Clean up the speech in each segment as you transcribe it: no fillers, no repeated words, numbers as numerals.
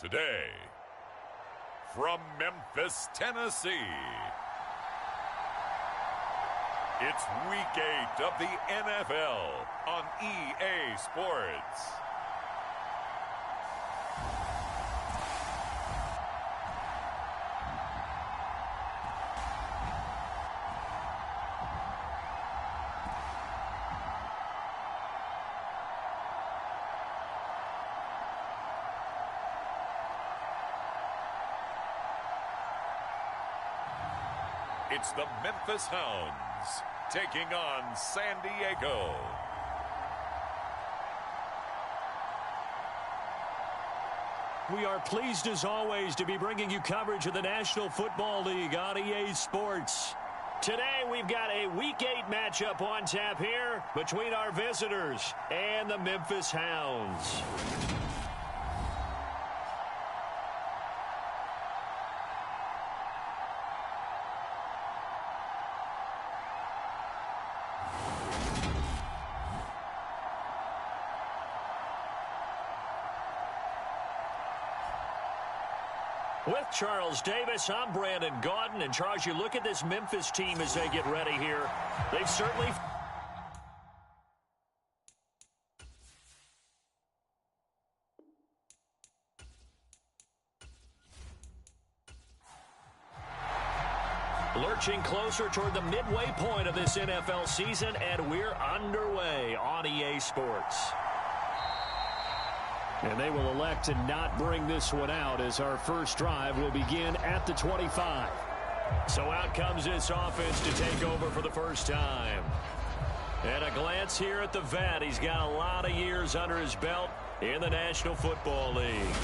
Today, from Memphis, Tennessee, it's Week 8 of the NFL on EA Sports. It's the Memphis Hounds taking on San Diego. We are pleased as always to be bringing you coverage of the National Football League on EA Sports. Today we've got a Week 8 matchup on tap here between our visitors and the Memphis Hounds. With Charles Davis, I'm Brandon Gaudin. And Charles, you look at this Memphis team as they get ready here. They've certainly... lurching closer toward the midway point of this NFL season, and we're underway on EA Sports. And they will elect to not bring this one out as our first drive will begin at the 25. So out comes this offense to take over for the first time. And a glance here at the vet. He's got a lot of years under his belt in the National Football League.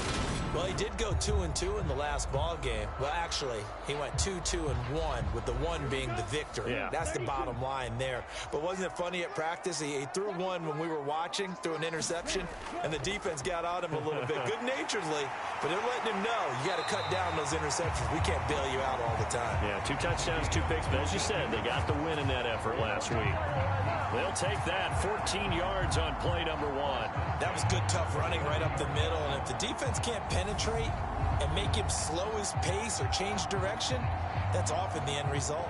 Well, he did go 2-2 in the last ball game. Well, actually, he went 2-2-1, with the one being the victory. Yeah. That's the bottom line there. But wasn't it funny at practice? He threw one when we were watching, threw an interception, and the defense got on him a little bit, good-naturedly. But they're letting him know, you got to cut down those interceptions. We can't bail you out all the time. Yeah, 2 touchdowns, 2 picks. But as you said, they got the win in that effort last week. They'll take that 14 yards on play number 1. That was good, tough running right up the middle. And if the defense can't penetrate and make him slow his pace or change direction, that's often the end result.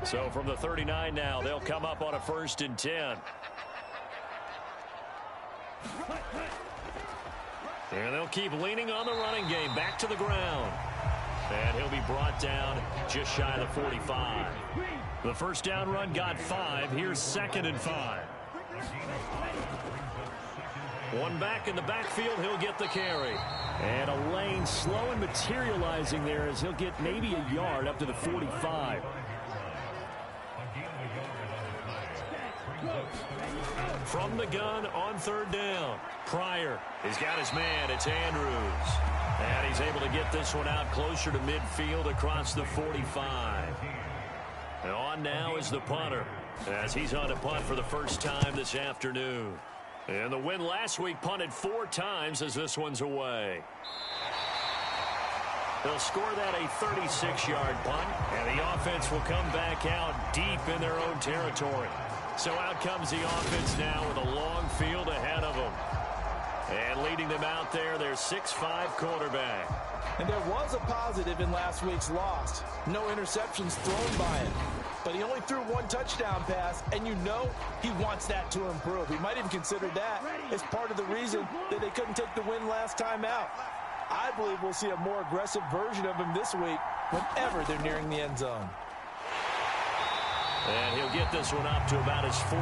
So from the 39 now, they'll come up on a 1st and 10. And they'll keep leaning on the running game back to the ground. And he'll be brought down just shy of the 45. The first down run got 5. Here's 2nd and 5. One back in the backfield. He'll get the carry. And a lane slow and materializing there as he'll get maybe a yard up to the 45. From the gun on 3rd down. Pryor has got his man. It's Andrews. And he's able to get this one out closer to midfield across the 45. And on now is the punter as he's on to punt for the first time this afternoon. And the win last week punted 4 times as this one's away. They'll score that a 36-yard punt, and the offense will come back out deep in their own territory. So out comes the offense now with a long field ahead of them. And leading them out there, their 6'5" quarterback. And there was a positive in last week's loss. No interceptions thrown by him. But he only threw 1 touchdown pass, and you know he wants that to improve. He might even consider that as part of the reason that they couldn't take the win last time out. I believe we'll see a more aggressive version of him this week whenever they're nearing the end zone. And he'll get this one up to about his 14.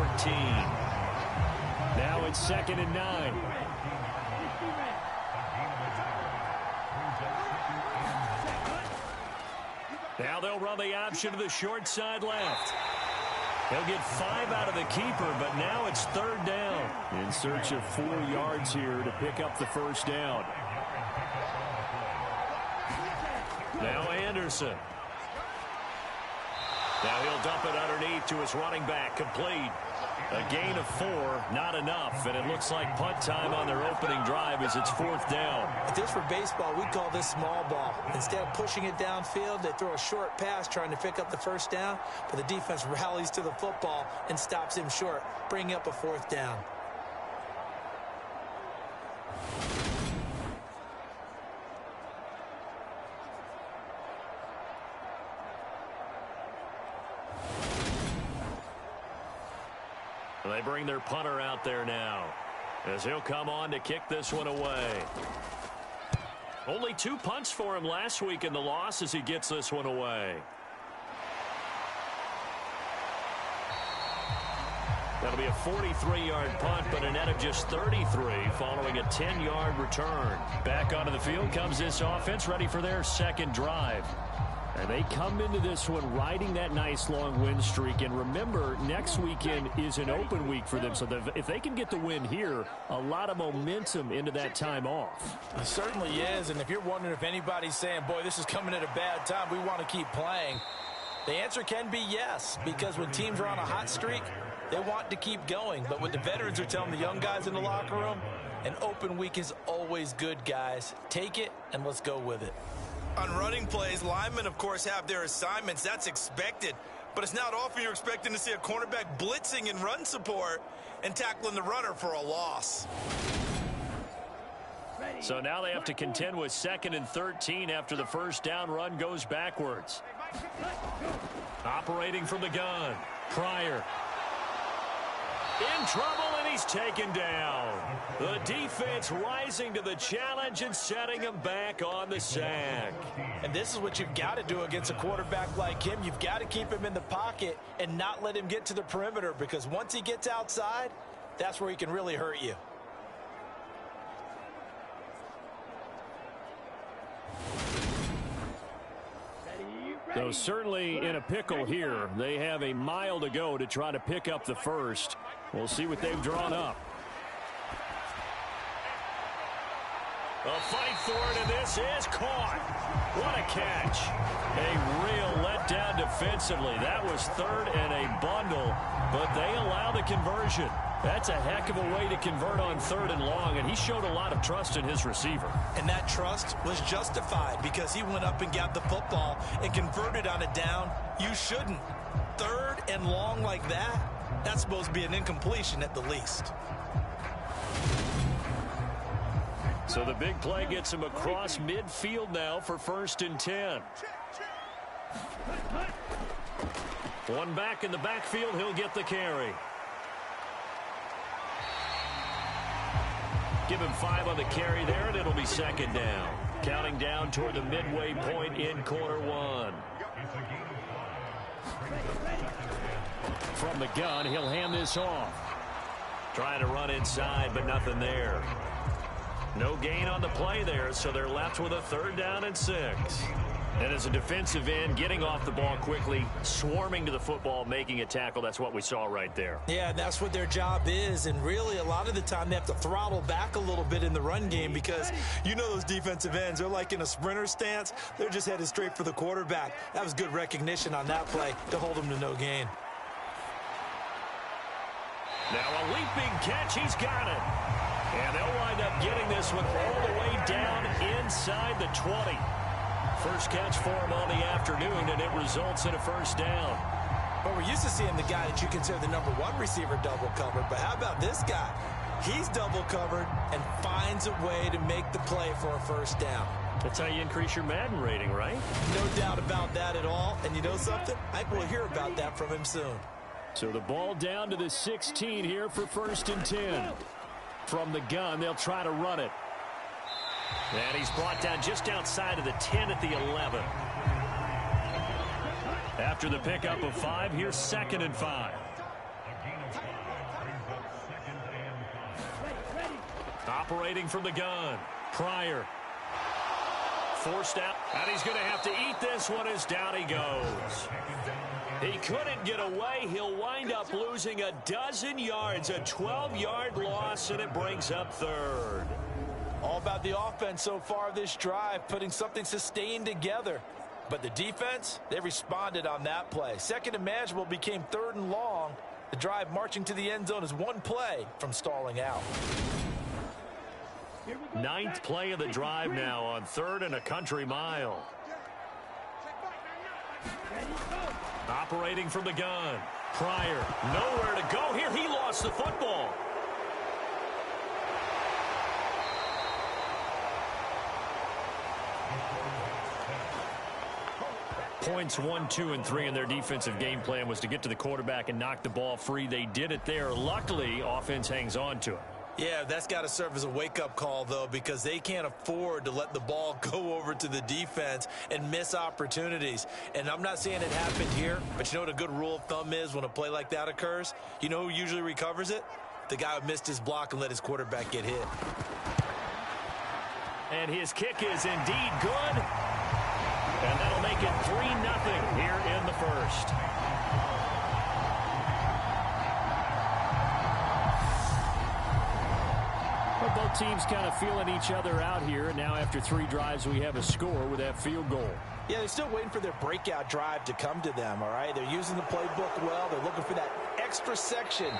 Now it's 2nd and 9. Now they'll run the option to the short side left. He'll get 5 out of the keeper, but now it's 3rd down. In search of 4 yards here to pick up the first down. Now Anderson. Now he'll dump it underneath to his running back, complete. A gain of 4, not enough, and it looks like punt time on their opening drive as it's 4th down. If this were baseball, we'd call this small ball. Instead of pushing it downfield, they throw a short pass trying to pick up the first down, but the defense rallies to the football and stops him short, bringing up a 4th down. They bring their punter out there now as he'll come on to kick this one away. Only 2 punts for him last week in the loss as he gets this one away. That'll be a 43-yard punt, but a net of just 33 following a 10-yard return. Back onto the field comes this offense, ready for their second drive. And they come into this one riding that nice long win streak. And remember, next weekend is an open week for them. So if they can get the win here, a lot of momentum into that time off. It certainly is. And if you're wondering if anybody's saying, boy, this is coming at a bad time, we want to keep playing, the answer can be yes. Because when teams are on a hot streak, they want to keep going. But what the veterans are telling the young guys in the locker room, an open week is always good, guys. Take it and let's go with it. On running plays, linemen, of course, have their assignments. That's expected. But it's not often you're expecting to see a cornerback blitzing in run support and tackling the runner for a loss. So now they have to contend with 2nd and 13 after the first down run goes backwards. Operating from the gun, Pryor. In trouble, and he's taken down. The defense rising to the challenge and setting him back on the sack. And this is what you've got to do against a quarterback like him. You've got to keep him in the pocket and not let him get to the perimeter, because once he gets outside, that's where he can really hurt you. So certainly in a pickle here. They have a mile to go to try to pick up the first. We'll see what they've drawn up. A fight for it, and this is caught. What a catch. A real letdown defensively. That was 3rd and a bundle, but they allow the conversion. That's a heck of a way to convert on 3rd and long, and he showed a lot of trust in his receiver. And that trust was justified because he went up and got the football and converted on a down. You shouldn't. 3rd and long like that, that's supposed to be an incompletion at the least. So the big play gets him across midfield now for 1st and 10. One back in the backfield, he'll get the carry. Give him 5 on the carry there, and it'll be 2nd down. Counting down toward the midway point in quarter 1. From the gun, he'll hand this off. Trying to run inside, but nothing there. No gain on the play there, so they're left with a 3rd down and 6. And as a defensive end, getting off the ball quickly, swarming to the football, making a tackle, that's what we saw right there. Yeah, and that's what their job is. And really, a lot of the time, they have to throttle back a little bit in the run game because you know those defensive ends, they're like in a sprinter stance. They're just headed straight for the quarterback. That was good recognition on that play to hold them to no gain. Now a leaping catch, he's got it. And they'll wind up getting this one all the way down inside the 20. First catch for him on the afternoon, and it results in a 1st down. But we're used to seeing the guy that you consider the #1 receiver double covered. But how about this guy? He's double covered and finds a way to make the play for a 1st down. That's how you increase your Madden rating, right? No doubt about that at all. And you know something? I think we'll hear about that from him soon. So the ball down to the 16 here for 1st and 10. From the gun, they'll try to run it. And he's brought down just outside of the 10 at the 11. After the pickup of 5, here's 2nd and 5. Operating from the gun, Pryor. Forced out, and he's going to have to eat this one as down he goes. He couldn't get away. He'll wind up losing a dozen yards, a 12-yard loss, and it brings up 3rd. All about the offense so far this drive, putting something sustained together. But the defense, they responded on that play. 2nd and manageable became 3rd and long. The drive marching to the end zone is 1 play from stalling out. 9th play of the drive now on 3rd and a country mile. Operating from the gun, Pryor. Nowhere to go here. He lost the football. points 1, 2, and 3 in their defensive game plan was to get to the quarterback and knock the ball free. They did it there. Luckily, offense hangs on to it. Yeah, that's got to serve as a wake-up call, though, because they can't afford to let the ball go over to the defense and miss opportunities. And I'm not saying it happened here, but you know what a good rule of thumb is when a play like that occurs? You know who usually recovers it? The guy who missed his block and let his quarterback get hit. And his kick is indeed good. And that'll make it 3-0 here in the first. Both teams kind of feeling each other out here. Now after 3 drives, we have a score with that field goal. Yeah, they're still waiting for their breakout drive to come to them, all right? They're using the playbook well. They're looking for that extra section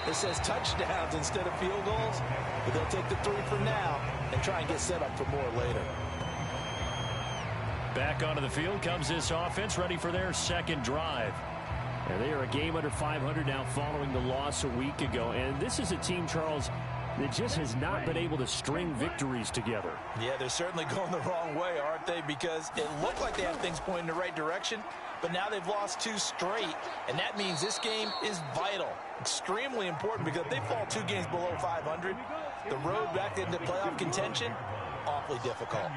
that says touchdowns instead of field goals. But they'll take the 3 for now and try and get set up for more later. Back onto the field comes this offense, ready for their second drive. And they are a game under 500 now following the loss a week ago. And this is a team, Charles, that just has not been able to string victories together. Yeah, they're certainly going the wrong way, aren't they? Because it looked like they had things pointing in the right direction, but now they've lost 2 straight, and that means this game is vital, extremely important, because if they fall 2 games below 500, the road back into playoff contention, awfully difficult.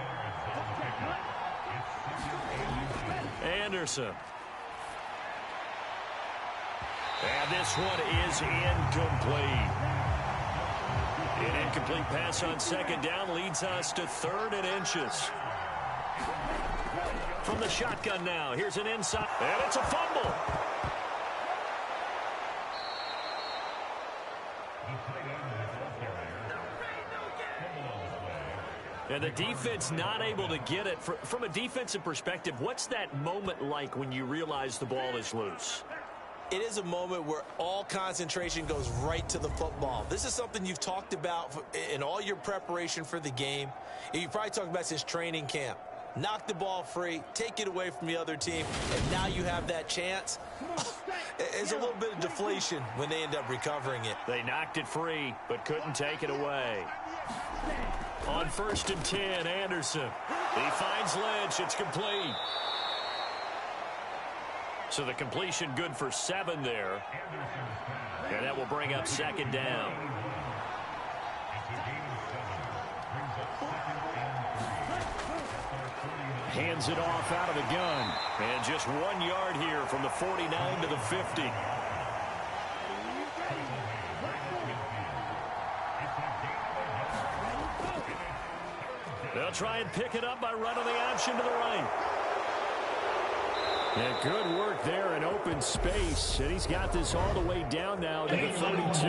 Anderson. And this one is incomplete. An incomplete pass on second down leads us to 3rd and inches. From the shotgun now, here's an inside, and it's a fumble. And the defense not able to get it. From a defensive perspective, what's that moment like when you realize the ball is loose? It is a moment where all concentration goes right to the football. This is something you've talked about in all your preparation for the game. You probably talked about since training camp. Knock the ball free, take it away from the other team, and now you have that chance. It's a little bit of deflation when they end up recovering it. They knocked it free, but couldn't take it away. On 1st and 10, Anderson. He finds Lynch. It's complete. So the completion good for 7 there. And that will bring up 2nd down. Hands it off out of the gun. And just 1 yard here from the 49 to the 50. They'll try and pick it up by running the option to the right. Yeah, good work there in open space. And he's got this all the way down now to the 32.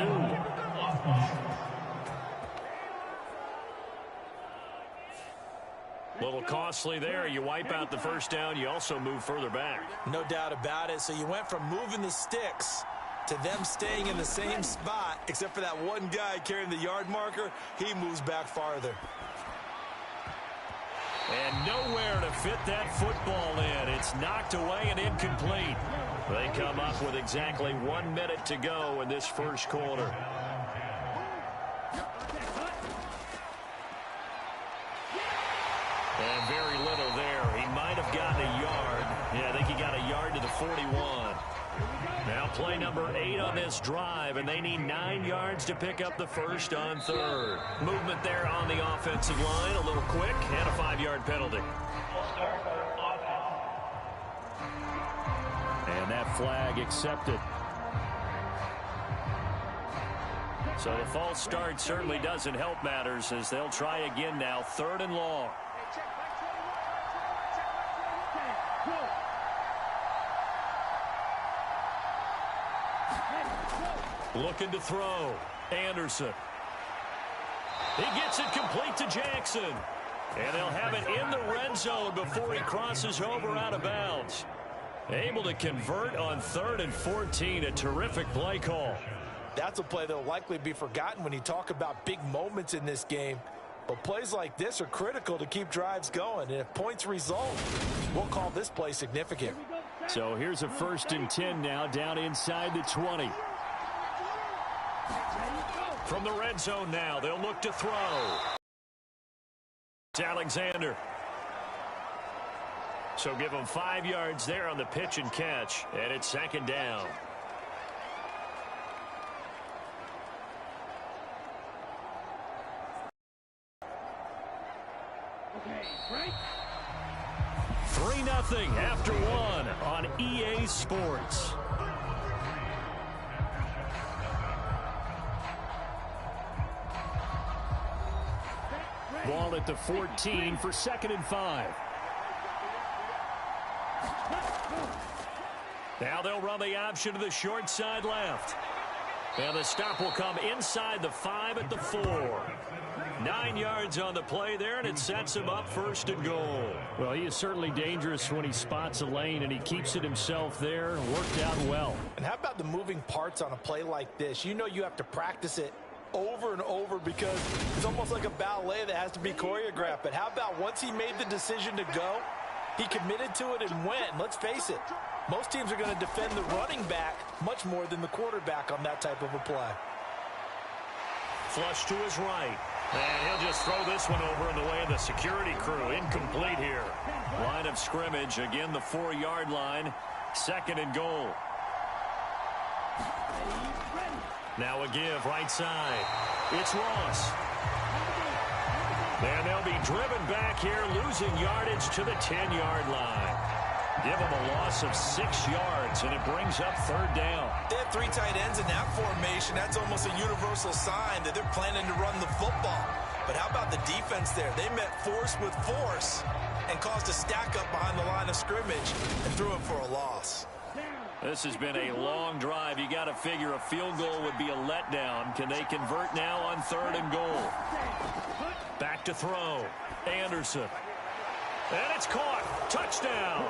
A little costly there. You wipe out the first down. You also move further back. No doubt about it. So you went from moving the sticks to them staying in the same spot, except for that one guy carrying the yard marker. He moves back farther. And nowhere to fit that football in. It's knocked away and incomplete. They come up with exactly 1 minute to go in this first quarter. And very little there. He might have gotten a yard. Yeah, I think he got a yard to the 41. Now play number 8 on this drive, and they need 9 yards to pick up the first on 3rd. Movement there on the offensive line, a little quick, and a 5-yard penalty. And that flag accepted. So the false start certainly doesn't help matters as they'll try again now, 3rd and long. Looking to throw. Anderson. He gets it complete to Jackson. And they'll have it in the red zone before he crosses over out of bounds. Able to convert on 3rd and 14. A terrific play call. That's a play that will likely be forgotten when you talk about big moments in this game. But plays like this are critical to keep drives going. And if points result, we'll call this play significant. So here's a 1st and 10 now down inside the 20. From the red zone now, they'll look to throw. It's Alexander. So give them 5 yards there on the pitch and catch, and it's second down. Okay, break. 3-0 after 1 on EA Sports. Ball at the 14 for 2nd and 5. Now they'll run the option to the short side left. And the stop will come inside the 5 at the 4. 9 yards on the play there, and it sets him up 1st and goal. Well, he is certainly dangerous when he spots a lane, and he keeps it himself there. Worked out well. And how about the moving parts on a play like this? You know you have to practice it over and over because it's almost like a ballet that has to be choreographed. But how about once he made the decision to go, he committed to it and went. And let's face it, most teams are going to defend the running back much more than the quarterback on that type of a play. Flush to his right. And he'll just throw this one over in the way of the security crew. Incomplete here. Line of scrimmage, again the 4-yard line. 2nd and goal. Now a give right side. It's Ross. And they'll be driven back here, losing yardage to the 10-yard line. Give them a loss of 6 yards, and it brings up 3rd down. They have 3 tight ends in that formation. That's almost a universal sign that they're planning to run the football. But how about the defense there? They met force with force and caused a stack up behind the line of scrimmage and threw it for a loss. This has been a long drive. You got to figure a field goal would be a letdown. Can they convert now on 3rd and goal? Back to throw. Anderson. And it's caught. Touchdown.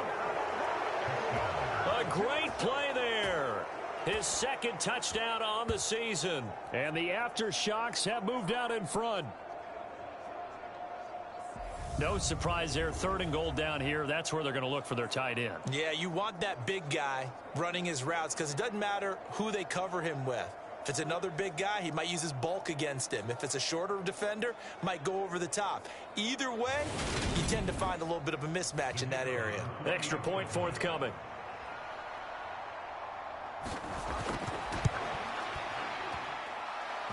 A great play there. His 2nd touchdown on the season. And the aftershocks have moved out in front. No surprise there. 3rd and goal down here. That's where they're going to look for their tight end. Yeah, you want that big guy running his routes because it doesn't matter who they cover him with. If it's another big guy, he might use his bulk against him. If it's a shorter defender, might go over the top. Either way, you tend to find a little bit of a mismatch in that area. Extra point forthcoming.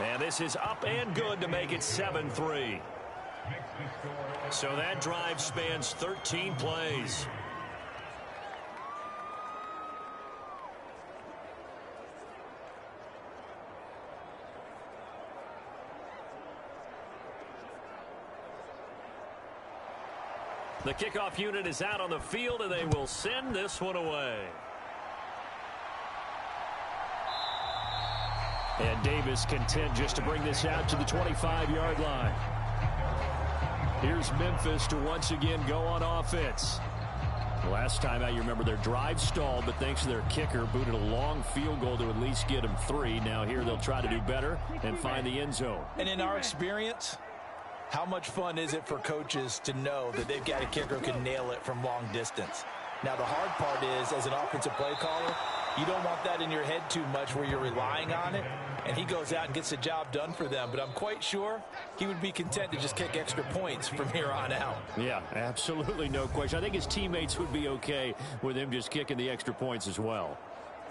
And this is up and good to make it 7-3. So that drive spans 13 plays. The kickoff unit is out on the field, and they will send this one away. And Davis content just to bring this out to the 25-yard line. Here's Memphis to once again go on offense. Last time out, you remember their drive stalled, but thanks to their kicker, booted a long field goal to at least get them 3. Now here they'll try to do better and find the end zone. And in our experience, how much fun is it for coaches to know that they've got a kicker who can nail it from long distance? Now, the hard part is, as an offensive play caller, you don't want that in your head too much where you're relying on it, and he goes out and gets the job done for them. But I'm quite sure he would be content to just kick extra points from here on out. Yeah, absolutely no question. I think his teammates would be okay with him just kicking the extra points as well.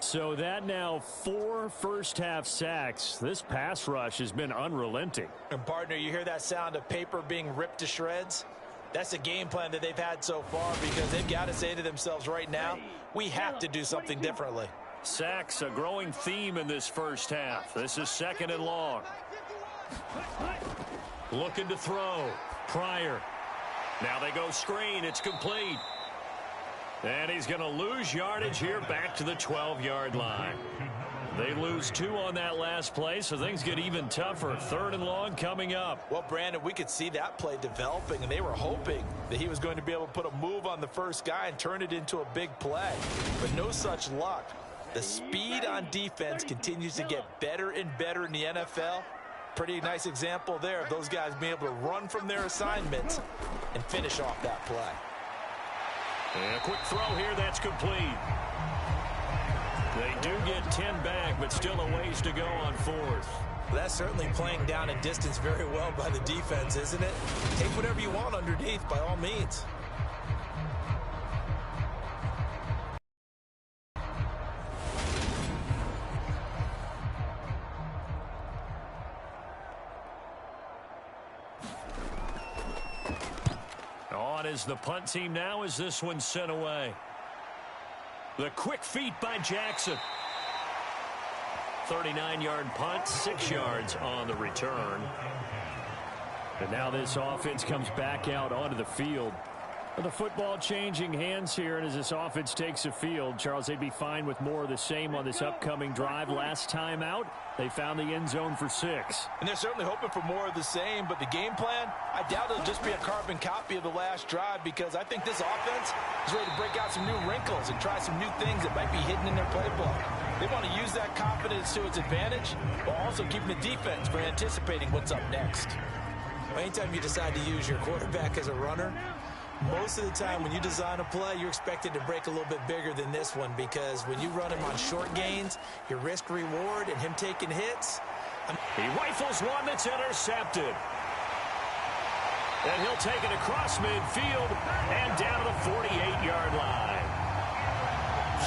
So that now 4 first-half sacks. This pass rush has been unrelenting. And, partner, you hear that sound of paper being ripped to shreds? That's the game plan that they've had so far because they've got to say to themselves right now, we have to do something differently. Sacks, a growing theme in this first half. This is 2nd and long. Looking to throw. Pryor. Now they go screen. It's complete. And he's going to lose yardage here back to the 12-yard line. They lose 2 on that last play, so things get even tougher. 3rd and long coming up. Well, Brandon, we could see that play developing, and they were hoping that he was going to be able to put a move on the first guy and turn it into a big play. But no such luck. The speed on defense continues to get better and better in the NFL. Pretty nice example there of those guys being able to run from their assignments and finish off that play. And a quick throw here, that's complete. They do get 10 back, but still a ways to go on 4th. That's certainly playing down in distance very well by the defense, isn't it? Take whatever you want underneath by all means. on as the punt team now as this one's sent away. The quick feet by Jackson. 39-yard punt, 6 yards on the return. And now this offense comes back out onto the field. Well, the football changing hands here, and as this offense takes the field, Charles, they'd be fine with more of the same on this upcoming drive. Last time out, they found the end zone for 6. And they're certainly hoping for more of the same, but the game plan, I doubt it'll just be a carbon copy of the last drive, because I think this offense is ready to break out some new wrinkles and try some new things that might be hidden in their playbook. They want to use that confidence to its advantage, while also keeping the defense for anticipating what's up next. Anytime you decide to use your quarterback as a runner, most of the time when you design a play, you're expected to break a little bit bigger than this one, because when you run him on short gains, your risk-reward and him taking hits. He rifles one that's intercepted. And he'll take it across midfield and down to the 48-yard line.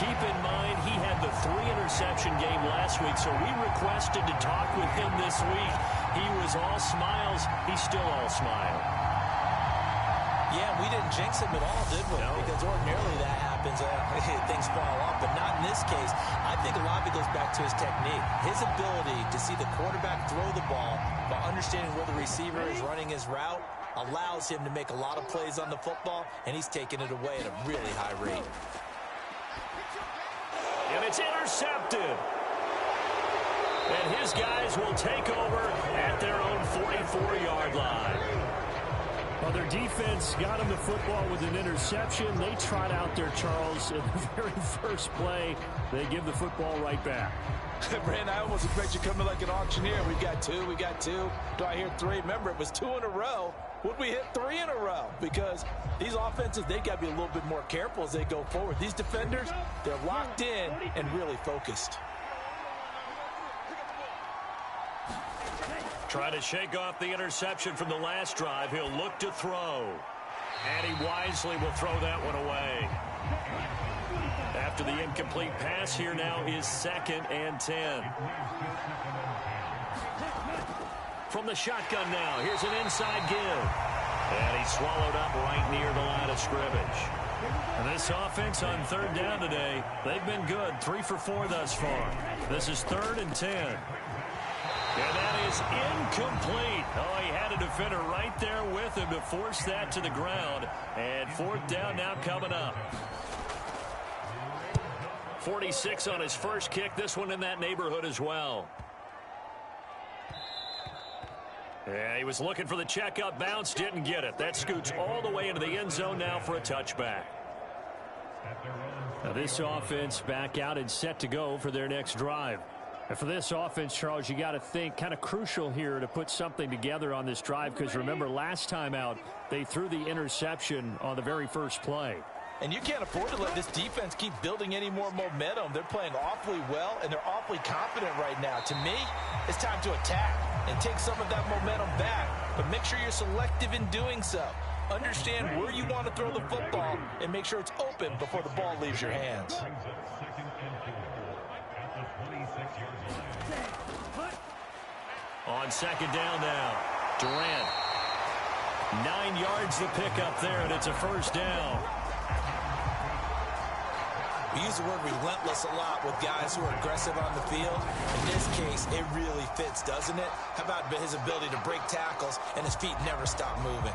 Keep in mind, he had the 3-interception game last week, so we requested to talk with him this week. He was all smiles. He's still all smile. Yeah, we didn't jinx him at all, did we? No. Because ordinarily that happens. Things fall off, but not in this case. I think a lot of it goes back to his technique. His ability to see the quarterback throw the ball while understanding where the receiver is running his route allows him to make a lot of plays on the football, and he's taking it away at a really high rate. And it's intercepted. And his guys will take over at their own 44-yard line. Well, their defense got him the football with an interception. They trot out there, Charles, in the very first play. They give the football right back. Brandon, I almost expect you coming like an auctioneer. We got two. Do I hear 3? Remember, it was 2 in a row. Would we hit 3 in a row? Because these offenses, they got to be a little bit more careful as they go forward. These defenders, they're locked in and really focused. Trying to shake off the interception from the last drive. He'll look to throw. And he wisely will throw that one away. After the incomplete pass, here now is 2nd and 10. From the shotgun now, here's an inside give. And he's swallowed up right near the line of scrimmage. And this offense on 3rd down today, they've been good. 3 for 4 thus far. This is 3rd and 10. And that is incomplete. Oh, he had a defender right there with him to force that to the ground. And 4th down now coming up. 46 on his first kick. This one in that neighborhood as well. Yeah, he was looking for the checkup bounce, didn't get it. That scoots all the way into the end zone now for a touchback. Now this offense back out and set to go for their next drive. And for this offense, Charles, you got to think kind of crucial here to put something together on this drive, because remember last time out they threw the interception on the very first play. And you can't afford to let this defense keep building any more momentum. They're playing awfully well, and they're awfully confident right now. To me, it's time to attack and take some of that momentum back. But make sure you're selective in doing so. Understand where you want to throw the football and make sure it's open before the ball leaves your hands. On 2nd down now, Durant. 9 yards to pick up there, and it's a 1st down. We use the word relentless a lot with guys who are aggressive on the field. In this case, it really fits, doesn't it? How about his ability to break tackles and his feet never stop moving?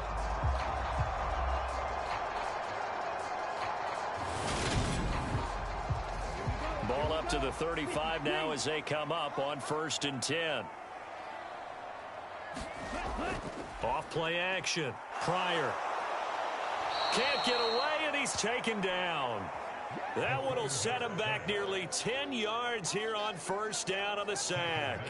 Ball up to the 35 now as they come up on 1st and 10. Off play action. Pryor. Can't get away, and he's taken down. That one will set him back nearly 10 yards here on 1st down on the sack.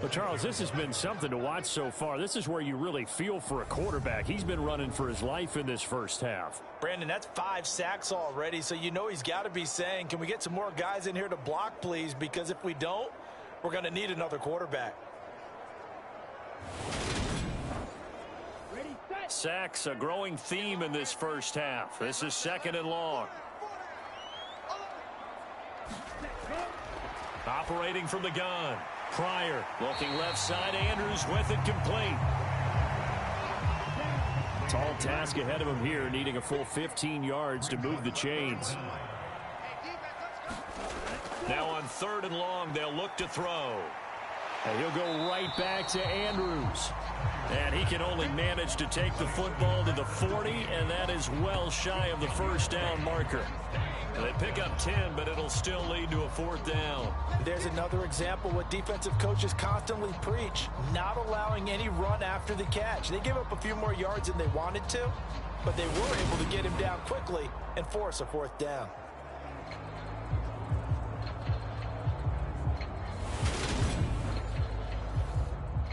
Well, Charles, this has been something to watch so far. This is where you really feel for a quarterback. He's been running for his life in this first half. Brandon, that's 5 sacks already, so you know he's got to be saying, can we get some more guys in here to block, please? Because if we don't, we're going to need another quarterback. Sacks, a growing theme in this first half. This is 2nd and long. Operating from the gun. Pryor looking left side. Andrews with it complete. Tall task ahead of him here, needing a full 15 yards to move the chains. Now on 3rd and long, they'll look to throw. And he'll go right back to Andrews. And he can only manage to take the football to the 40, and that is well shy of the first down marker. They pick up 10, but it'll still lead to a 4th down. There's another example what defensive coaches constantly preach, not allowing any run after the catch. They give up a few more yards than they wanted to, but they were able to get him down quickly and force a 4th down.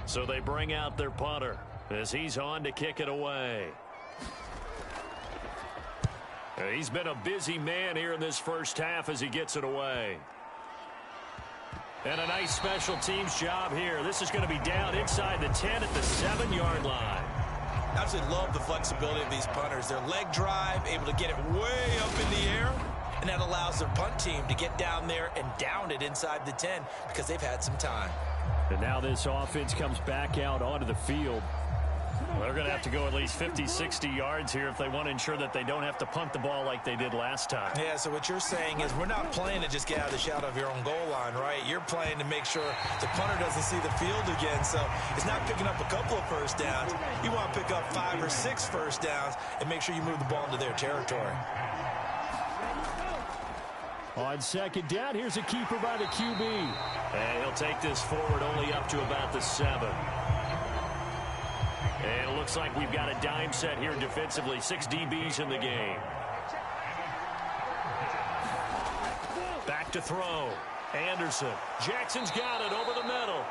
So they bring out their punter as he's on to kick it away. He's been a busy man here in this first half as he gets it away. And a nice special teams job here. This is going to be down inside the 10 at the 7-yard line. I absolutely love the flexibility of these punters. Their leg drive, able to get it way up in the air, and that allows their punt team to get down there and down it inside the 10 because they've had some time. And now this offense comes back out onto the field. They're going to have to go at least 50, 60 yards here if they want to ensure that they don't have to punt the ball like they did last time. Yeah, so what you're saying is we're not playing to just get out of the shadow of your own goal line, right? You're playing to make sure the punter doesn't see the field again. So it's not picking up a couple of first downs. You want to pick up 5 or 6 first downs and make sure you move the ball into their territory. On 2nd down, here's a keeper by the QB. And he'll take this forward only up to about the 7. And it looks like we've got a dime set here defensively. 6 DBs in the game. Back to throw. Anderson. Jackson's got it over the middle.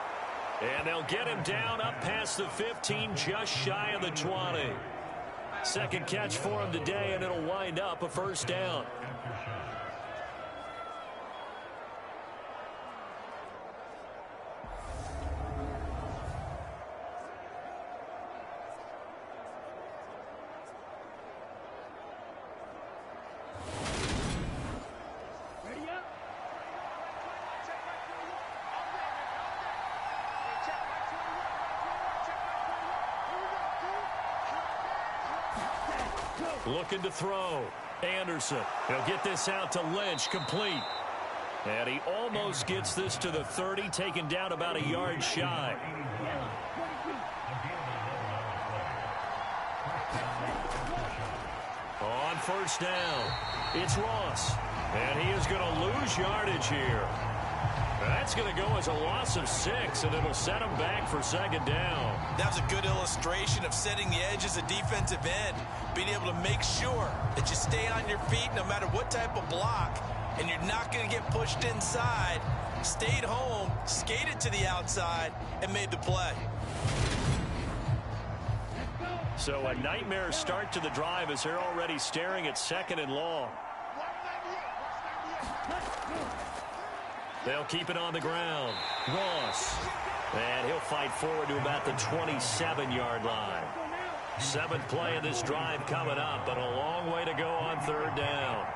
And they'll get him down up past the 15, just shy of the 20. Second catch for him today, and it'll wind up a first down. Looking to throw. Anderson. He'll get this out to Lynch, complete. And he almost gets this to the 30, taken down about a yard shy. On first down, it's Ross. And he is going to lose yardage here. That's going to go as a loss of 6, and it'll set him back for 2nd down. That was a good illustration of setting the edge as a defensive end, being able to make sure that you stay on your feet no matter what type of block, and you're not going to get pushed inside. Stayed home, skated to the outside, and made the play. So a nightmare start to the drive as they're already staring at 2nd and long. They'll keep it on the ground. Ross. And he'll fight forward to about the 27-yard line. 7th play of this drive coming up, but a long way to go on 3rd down.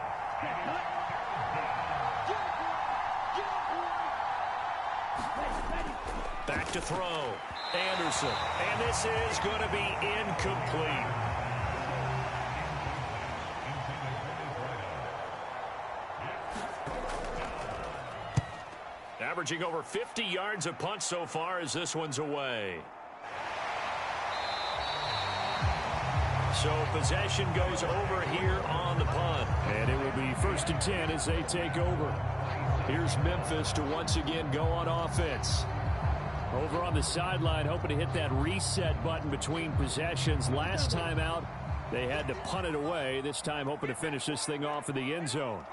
Back to throw. Anderson. And this is going to be incomplete. Averaging over 50 yards a punt so far as this one's away. So possession goes over here on the punt. And it will be 1st and 10 as they take over. Here's Memphis to once again go on offense. Over on the sideline, hoping to hit that reset button between possessions. Last time out, they had to punt it away. This time hoping to finish this thing off in the end zone.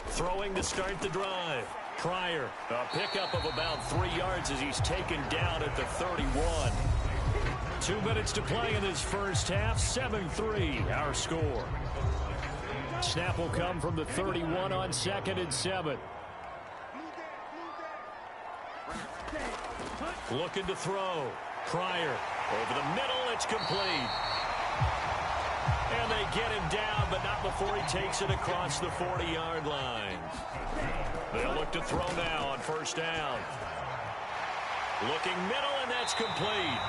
Throwing to start the drive. Pryor, a pickup of about 3 yards as he's taken down at the 31. 2 minutes to play in this first half. 7-3, our score. Snap will come from the 31 on 2nd and 7. Looking to throw. Pryor, over the middle, it's complete. And they get him down, but not before he takes it across the 40-yard line. They'll look to throw now on 1st down. Looking middle, and that's complete.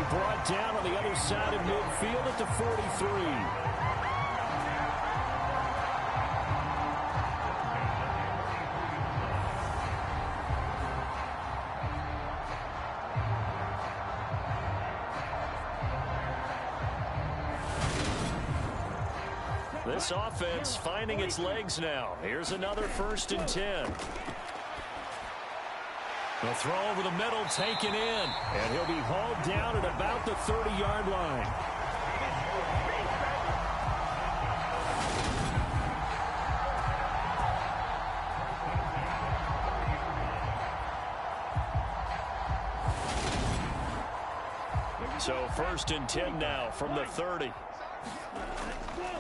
be brought down on the other side of midfield at the 43. This offense finding its legs now. Here's another 1st and 10. The throw over the middle taken in, and he'll be hauled down at about the 30-yard line. So 1st and 10 now from the 30.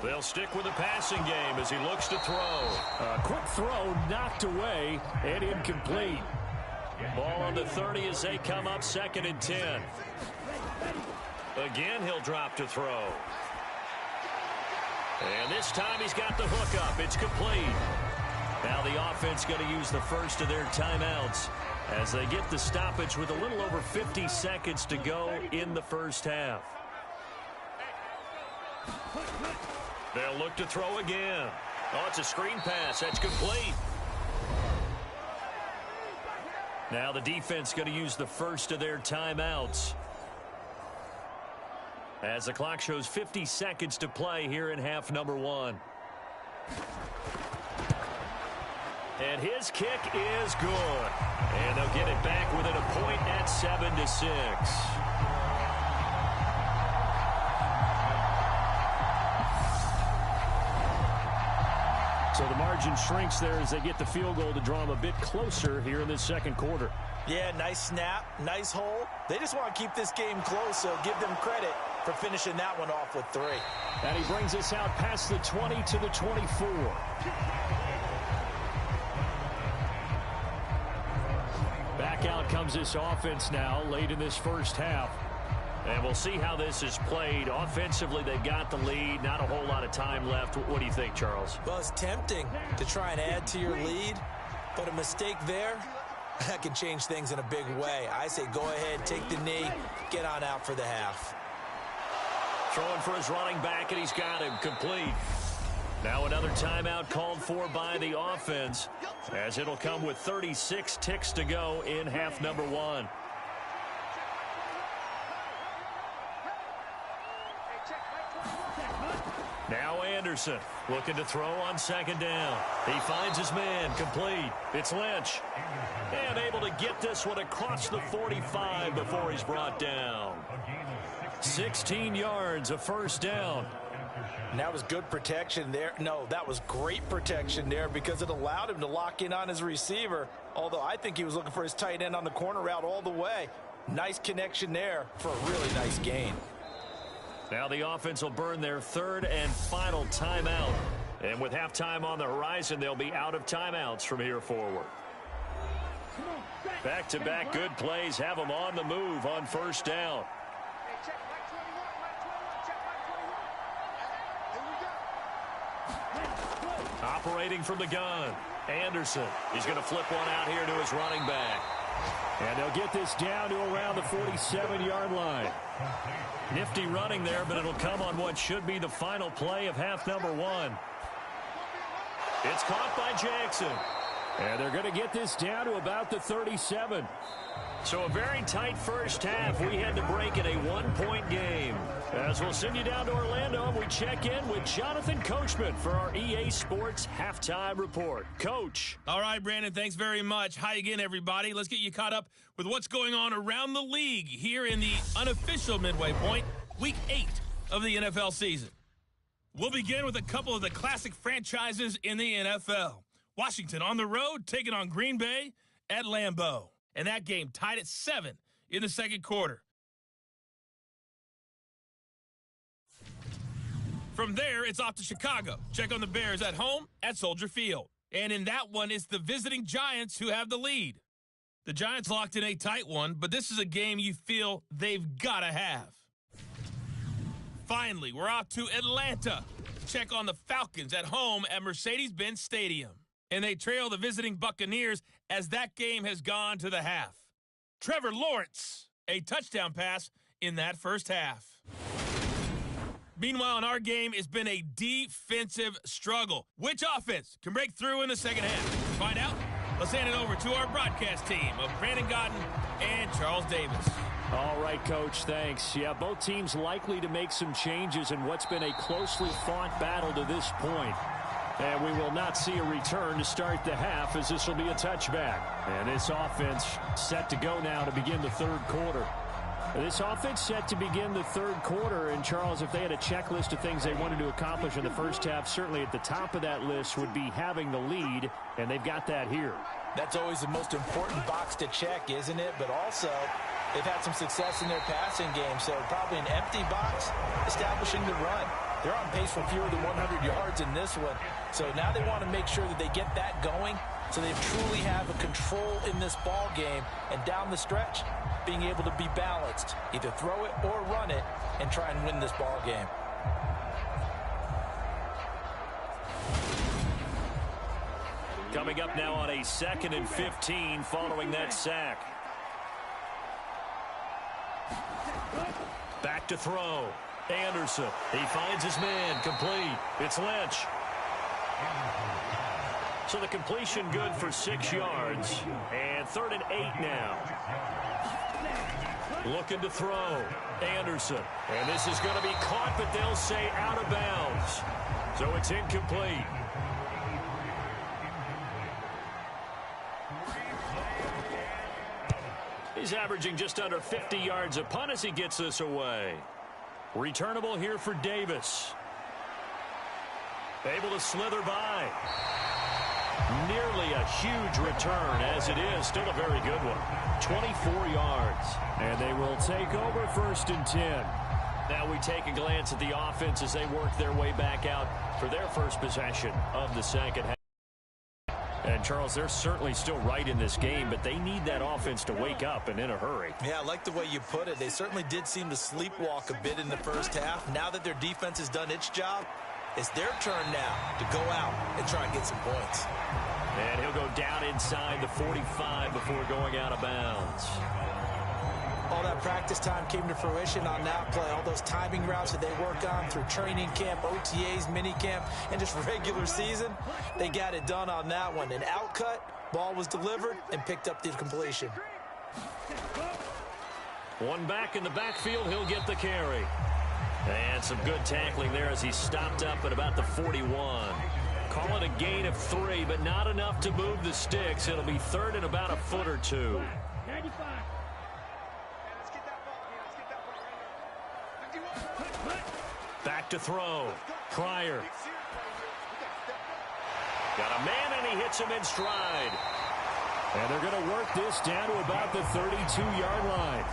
They'll stick with the passing game as he looks to throw. A quick throw knocked away and incomplete. Ball on the 30 as they come up 2nd and 10. Again, he'll drop to throw. And this time he's got the hook up. It's complete. Now the offense going to use the first of their timeouts as they get the stoppage with a little over 50 seconds to go in the first half. They'll look to throw again. Oh, it's a screen pass. That's complete. Now the defense going to use the first of their timeouts as the clock shows 50 seconds to play here in half number 1. And his kick is good. And they'll get it back within a point at 7-6. So the margin shrinks there as they get the field goal to draw them a bit closer here in this second quarter. Yeah, nice snap, nice hole. They just want to keep this game close, so give them credit for finishing that one off with 3. And he brings us out past the 20 to the 24. Back out comes this offense now late in this first half. And we'll see how this is played. Offensively, they've got the lead. Not a whole lot of time left. What do you think, Charles? Well, it's tempting to try and add to your lead, but a mistake there, that can change things in a big way. I say go ahead, take the knee, get on out for the half. Throwing for his running back, and he's got him complete. Now another timeout called for by the offense, as it'll come with 36 ticks to go in half number 1. Now Anderson looking to throw on 2nd down. He finds his man complete. It's Lynch. And able to get this one across the 45 before he's brought down. 16 yards, a 1st down. And that was good protection there. No, that was great protection there because it allowed him to lock in on his receiver. Although I think he was looking for his tight end on the corner route all the way. Nice connection there for a really nice gain. Now the offense will burn their 3rd and final timeout. And with halftime on the horizon, they'll be out of timeouts from here forward. Back-to-back good plays have them on the move on 1st down. Operating from the gun, Anderson. He's going to flip one out here to his running back. And they'll get this down to around the 47-yard line. Nifty running there, but it'll come on what should be the final play of half number 1. It's caught by Jackson. And they're going to get this down to about the 37. So a very tight first half. We had to break in a 1-point game. As we'll send you down to Orlando, and we check in with Jonathan Coachman for our EA Sports Halftime Report. Coach. All right, Brandon, thanks very much. Hi again, everybody. Let's get you caught up with what's going on around the league here in the unofficial midway point, Week 8 of the NFL season. We'll begin with a couple of the classic franchises in the NFL. Washington on the road, taking on Green Bay at Lambeau. And that game tied at 7 in the second quarter. From there, it's off to Chicago. Check on the Bears at home at Soldier Field. And in that one, it's the visiting Giants who have the lead. The Giants locked in a tight one, but this is a game you feel they've got to have. Finally, we're off to Atlanta. Check on the Falcons at home at Mercedes-Benz Stadium. And they trail the visiting Buccaneers as that game has gone to the half. Trevor Lawrence, a touchdown pass in that first half. Meanwhile, in our game, it's been a defensive struggle. Which offense can break through in the second half? To find out, let's hand it over to our broadcast team of Brandon Godden and Charles Davis. All right, Coach, thanks. Yeah, both teams likely to make some changes in what's been a closely fought battle to this point. And we will not see a return to start the half, as this will be a touchback. And this offense set to go now to begin the third quarter. This offense set to begin the third quarter. And, Charles, if they had a checklist of things they wanted to accomplish in the first half, certainly at the top of that list would be having the lead, and they've got that here. That's always the most important box to check, isn't it? But also, they've had some success in their passing game, so probably an empty box establishing the run. They're on pace for fewer than 100 yards in this one. So now they want to make sure that they get that going so they truly have a control in this ball game. And down the stretch, being able to be balanced, either throw it or run it, and try and win this ball game. Coming up now on a 2nd and 15 following that sack. Back to throw. Anderson. He finds his man. Complete. It's Lynch. So the completion good for 6 yards. And 3rd and 8 now. Looking to throw. Anderson. And this is going to be caught, but they'll say out of bounds. So it's incomplete. He's averaging just under 50 yards a punt as he gets this away. Returnable here for Davis. Able to slither by. Nearly a huge return, as it is. Still a very good one. 24 yards. And they will take over 1st and 10. Now we take a glance at the offense as they work their way back out for their first possession of the second half. And, Charles, they're certainly still right in this game, but they need that offense to wake up and in a hurry. Yeah, I like the way you put it. They certainly did seem to sleepwalk a bit in the first half. Now that their defense has done its job, it's their turn now to go out and try and get some points. And he'll go down inside the 45 before going out of bounds. All that practice time came to fruition on that play. All those timing routes that they work on through training camp, OTAs, minicamp, and just regular season, they got it done on that one. An outcut, ball was delivered, and picked up the completion. One back in the backfield, he'll get the carry. And some good tackling there as he stopped up at about the 41. Call it a gain of 3, but not enough to move the sticks. It'll be 3rd and about a foot or 2. Back to throw. Pryor. Got a man, and he hits him in stride. And they're going to work this down to about the 32-yard line.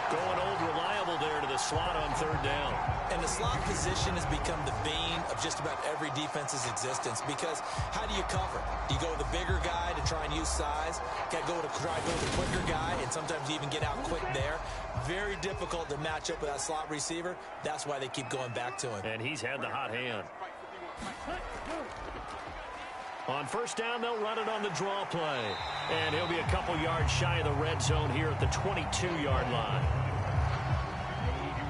Going old reliable there to the slot on 3rd down. And the slot position has become the bane of just about every defense's existence, because how do you cover? Do you go with the bigger guy to try and use size? Got to try and go with the quicker guy, and sometimes you even get out quick there. Very difficult to match up with that slot receiver. That's why they keep going back to him. And he's had the hot hand. On 1st down, they'll run it on the draw play. And he'll be a couple yards shy of the red zone here at the 22-yard line.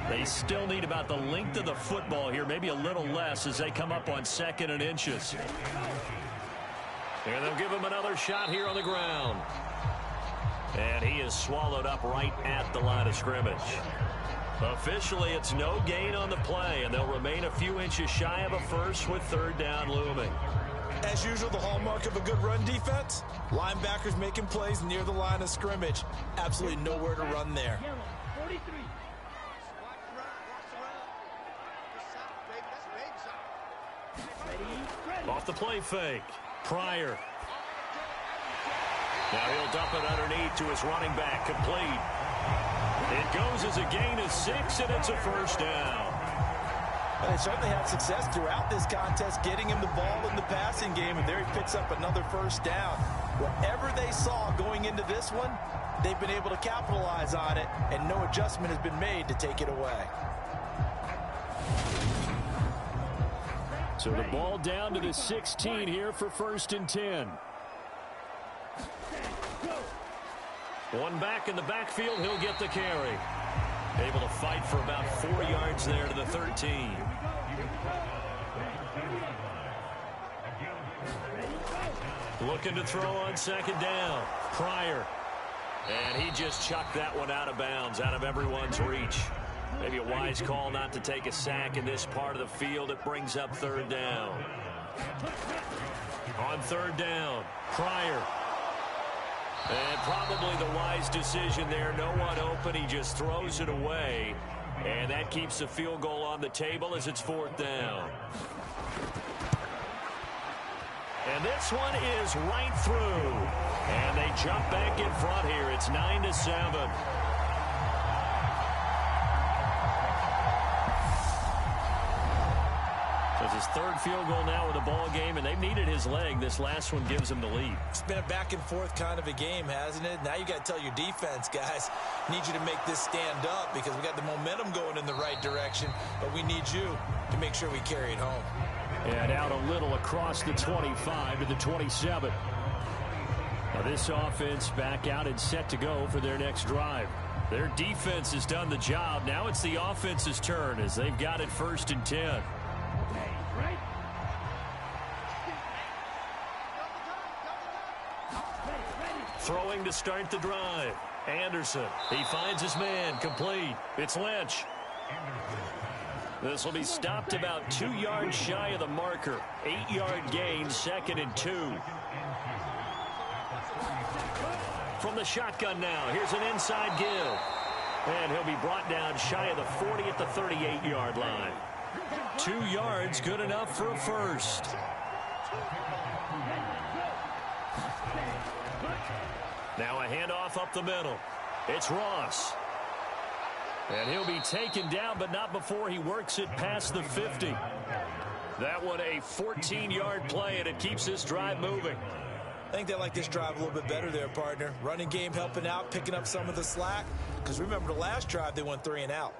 They still need about the length of the football here, maybe a little less as they come up on 2nd and inches. And they'll give him another shot here on the ground. And he is swallowed up right at the line of scrimmage. Officially, it's no gain on the play, and they'll remain a few inches shy of a first with 3rd down looming. As usual, the hallmark of a good run defense, linebackers making plays near the line of scrimmage. Absolutely nowhere to run there. Off the play fake. Pryor. Now he'll dump it underneath to his running back. Complete. It goes as a gain of 6, and it's a 1st down. They certainly had success throughout this contest, getting him the ball in the passing game, and there he picks up another 1st down. Whatever they saw going into this one, they've been able to capitalize on it, and no adjustment has been made to take it away. So the ball down to the 16 here for 1st and 10. One back in the backfield, he'll get the carry. Able to fight for about 4 yards there to the 13. Looking to throw on second down. Pryor. And he just chucked that one out of bounds, out of everyone's reach. Maybe a wise call not to take a sack in this part of the field. It brings up third down. On third down, Pryor. And probably the wise decision there. No one open. He just throws it away. And that keeps the field goal on the table as it's fourth down. And this one is right through. And they jump back in front here. It's 9-7. It's his third field goal now with the ball game, and they've needed his leg. This last one gives him the lead. It's been a back-and-forth kind of a game, hasn't it? Now you got to tell your defense, guys, need you to make this stand up because we got the momentum going in the right direction, but we need you to make sure we carry it home. And out a little across the 25 to the 27. Now this offense back out and set to go for their next drive. Their defense has done the job. Now it's the offense's turn as they've got it 1st and 10. Throwing to start the drive. Anderson. He finds his man. Complete. It's Lynch. This will be stopped about 2 yards shy of the marker. 8-yard gain, 2nd and 2. From the shotgun now. Here's an inside give. And he'll be brought down shy of the 40 at the 38-yard line. 2 yards, good enough for a first. Now a handoff up the middle. It's Ross. And he'll be taken down, but not before he works it past the 50. That one a 14-yard play, and it keeps this drive moving. I think they like this drive a little bit better there, partner. Running game helping out, picking up some of the slack. Because remember the last drive, they went 3 and out.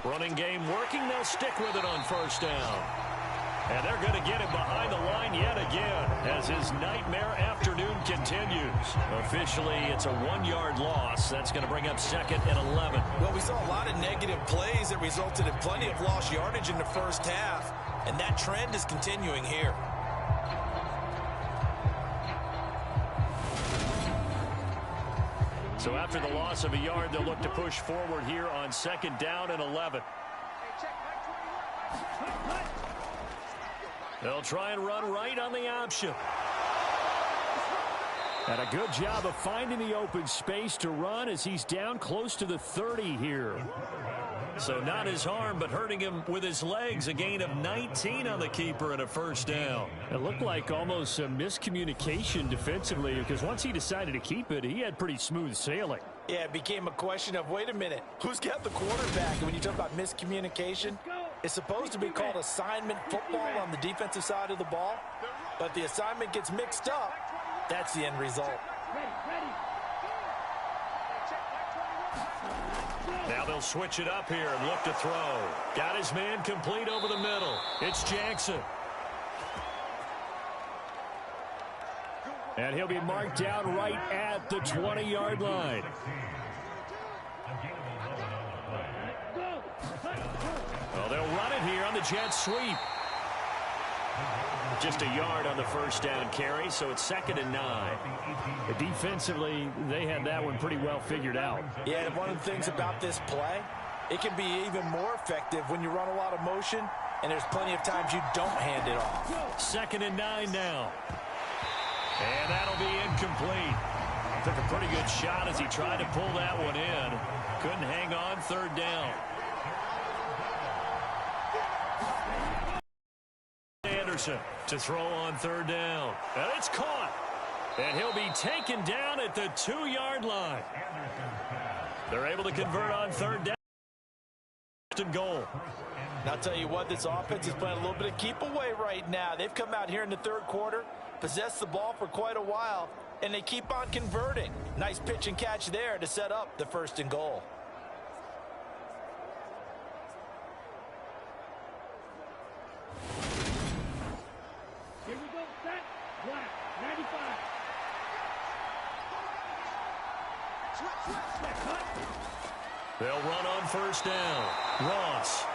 Running game working. They'll stick with it on first down. And they're going to get him behind the line yet again as his nightmare afternoon continues. Officially, it's a 1-yard loss. That's going to bring up 2nd and 11. Well, we saw a lot of negative plays that resulted in plenty of lost yardage in the first half, and that trend is continuing here. So after the loss of a yard, they'll look to push forward here on 2nd down and 11. They'll try and run right on the option. And a good job of finding the open space to run as he's down close to the 30 here. So not his arm, but hurting him with his legs. A gain of 19 on the keeper and a first down. It looked like almost a miscommunication defensively because once he decided to keep it, he had pretty smooth sailing. Yeah, it became a question of, wait a minute, who's got the quarterback? And when you talk about miscommunication, it's supposed to be called assignment football on the defensive side of the ball. But the assignment gets mixed up. That's the end result. Now they'll switch it up here and look to throw. Got his man complete over the middle. It's Jackson. And he'll be marked down right at the 20-yard line. Well, they'll run it here on the jet sweep. Just a yard on the first down carry, so it's 2nd and 9. Defensively, they had that one pretty well figured out. Yeah, and one of the things about this play, it can be even more effective when you run a lot of motion, and there's plenty of times you don't hand it off. 2nd and 9 now. And that'll be incomplete. Took a pretty good shot as he tried to pull that one in. Couldn't hang on, 3rd down. Anderson to throw on 3rd down. And it's caught. And he'll be taken down at the 2-yard line. They're able to convert on 3rd down. And goal. And I'll tell you what, this offense is playing a little bit of keep away right now. They've come out here in the 3rd quarter, possessed the ball for quite a while, and they keep on converting. Nice pitch and catch there to set up the 1st and goal. Here we go, set, black, 95. They'll run on 1st down. Ross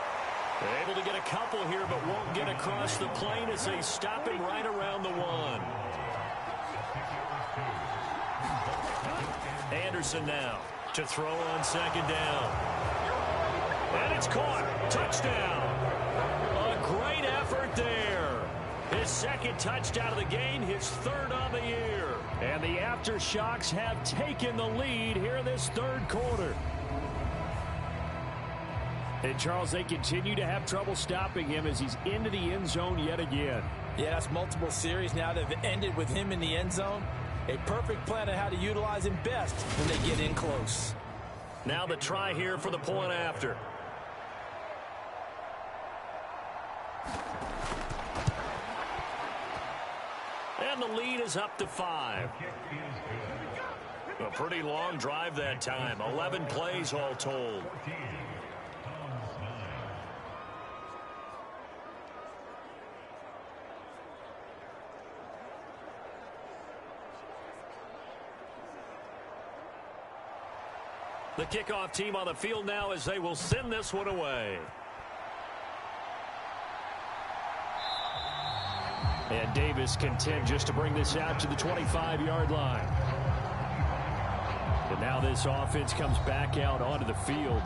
able to get a couple here, but won't get across the plane as they stop him right around the 1. Anderson now to throw on 2nd down. And it's caught. Touchdown. A great effort there. His 2nd touchdown of the game, his 3rd on the year. And the Aftershocks have taken the lead here in this 3rd quarter. And, Charles, they continue to have trouble stopping him as he's into the end zone yet again. Yeah, that's multiple series now that have ended with him in the end zone. A perfect plan on how to utilize him best when they get in close. Now the try here for the point after. And the lead is up to 5. A pretty long drive that time. 11 plays all told. The kickoff team on the field now as they will send this one away. And Davis content just to bring this out to the 25-yard line. And now this offense comes back out onto the field.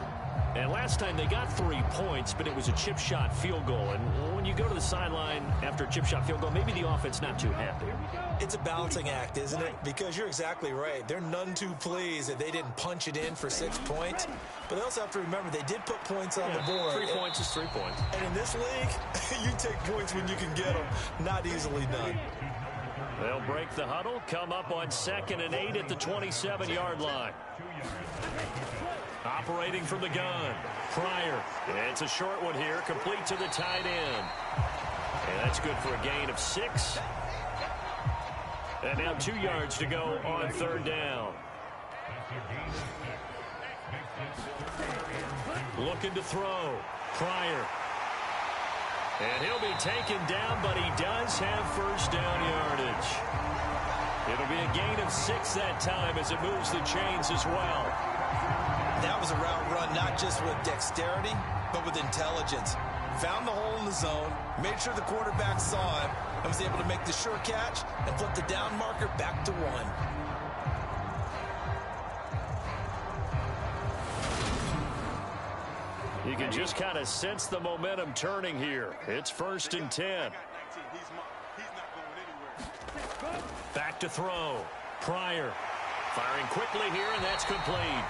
And last time they got 3 points, but it was a chip shot field goal. And when you go to the sideline after a chip shot field goal, maybe the offense not too happy. It's a balancing act, isn't it? Because you're exactly right. They're none too pleased that they didn't punch it in for 6 points. But they also have to remember they did put points on the board. 3 points is 3 points. And in this league, you take points when you can get them. Not easily done. They'll break the huddle, come up on 2nd and 8 at the 27-yard line. Operating from the gun, Pryor. It's a short one here, complete to the tight end. And that's good for a gain of 6. And now 2 yards to go on 3rd down. Looking to throw, Pryor. And he'll be taken down, but he does have 1st down yardage. It'll be a gain of 6 that time as it moves the chains as well. That was a route run not just with dexterity, but with intelligence. Found the hole in the zone, made sure the quarterback saw him, and was able to make the sure catch and flip the down marker back to 1. You can just kind of sense the momentum turning here. It's 1st and 10. Back to throw. Pryor firing quickly here, and that's complete.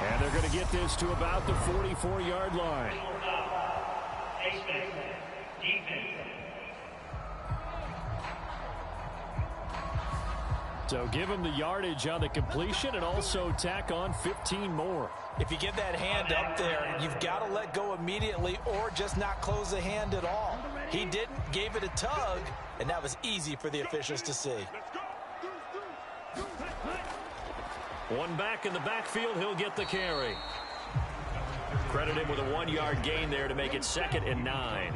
And they're going to get this to about the 44-yard line. So give him the yardage on the completion and also tack on 15 more. If you get that hand up there, you've got to let go immediately or just not close the hand at all. He didn't, gave it a tug, and that was easy for the officials to see. One back in the backfield, he'll get the carry. Credit him with a 1-yard gain there to make it 2nd and 9.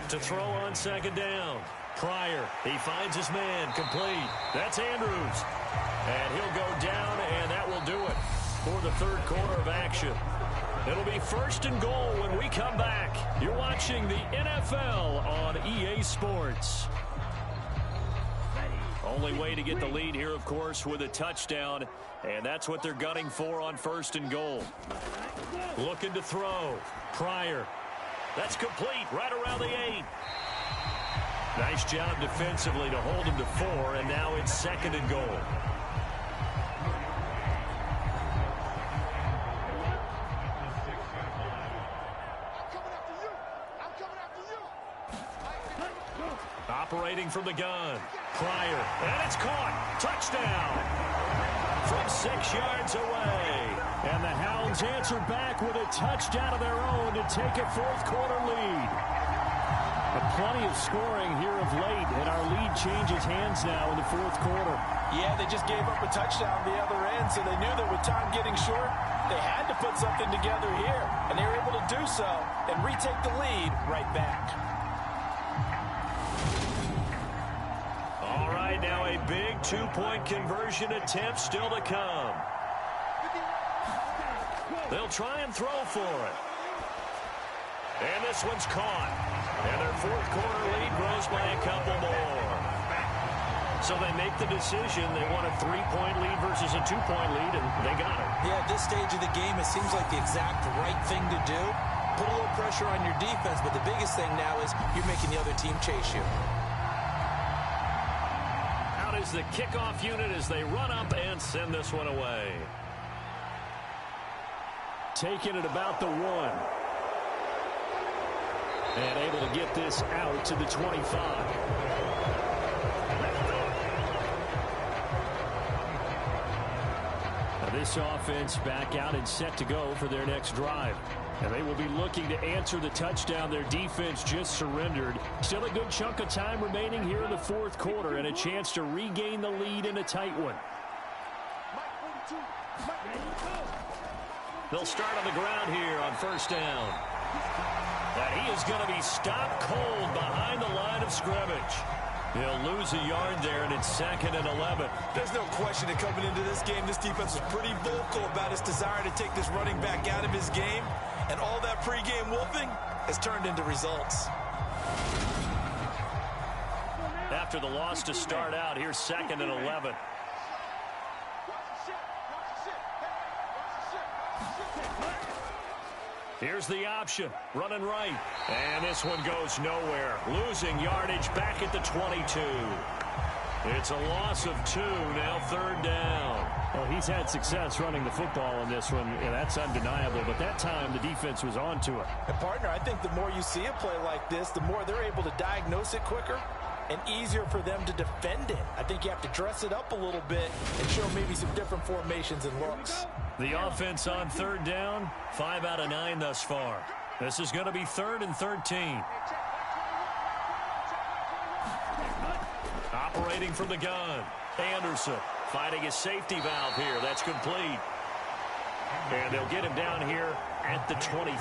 To throw on 2nd down. Pryor, he finds his man, complete. That's Andrews. And he'll go down, and that will do it for the 3rd quarter of action. It'll be 1st and goal when we come back. You're watching the NFL on EA Sports. Only way to get the lead here, of course, with a touchdown, and that's what they're gunning for on 1st and goal. Looking to throw. Pryor. That's complete right around the 8. Nice job defensively to hold him to 4, and now it's 2nd and goal. Operating from the gun. Pryor. And it's caught. Touchdown. From 6 yards away. And the Hounds answer back with a touchdown of their own to take a 4th quarter lead. And plenty of scoring here of late, and our lead changes hands now in the fourth quarter. Yeah, they just gave up a touchdown the other end, so they knew that with time getting short, they had to put something together here, and they were able to do so and retake the lead right back. All right, now a big two-point conversion attempt still to come. They'll try and throw for it. And this one's caught. And their fourth quarter lead grows by a couple more. So they make the decision. They want a 3-point lead versus a 2-point lead, and they got it. Yeah, at this stage of the game, it seems like the exact right thing to do. Put a little pressure on your defense, but the biggest thing now is you're making the other team chase you. Out is the kickoff unit as they run up and send this one away. Taking it about the 1. And able to get this out to the 25. Now this offense back out and set to go for their next drive. And they will be looking to answer the touchdown their defense just surrendered. Still a good chunk of time remaining here in the fourth quarter and a chance to regain the lead in a tight one. They'll start on the ground here on first down. And he is going to be stopped cold behind the line of scrimmage. He'll lose a yard there, and it's 2nd and 11. There's no question that coming into this game, this defense was pretty vocal about its desire to take this running back out of his game. And all that pregame wolfing has turned into results. After the loss to start out, here's 2nd and 11. Here's the option, running right. And this one goes nowhere. Losing yardage back at the 22. It's a loss of 2, now 3rd down. Well, he's had success running the football in this one, and that's undeniable. But that time, the defense was on to it. And, partner, I think the more you see a play like this, the more they're able to diagnose it quicker and easier for them to defend it. I think you have to dress it up a little bit and show maybe some different formations and looks. The offense on 3rd down, 5 out of 9 thus far. This is going to be 3rd and 13. Operating from the gun, Anderson finding his safety valve here. That's complete. And they'll get him down here at the 23.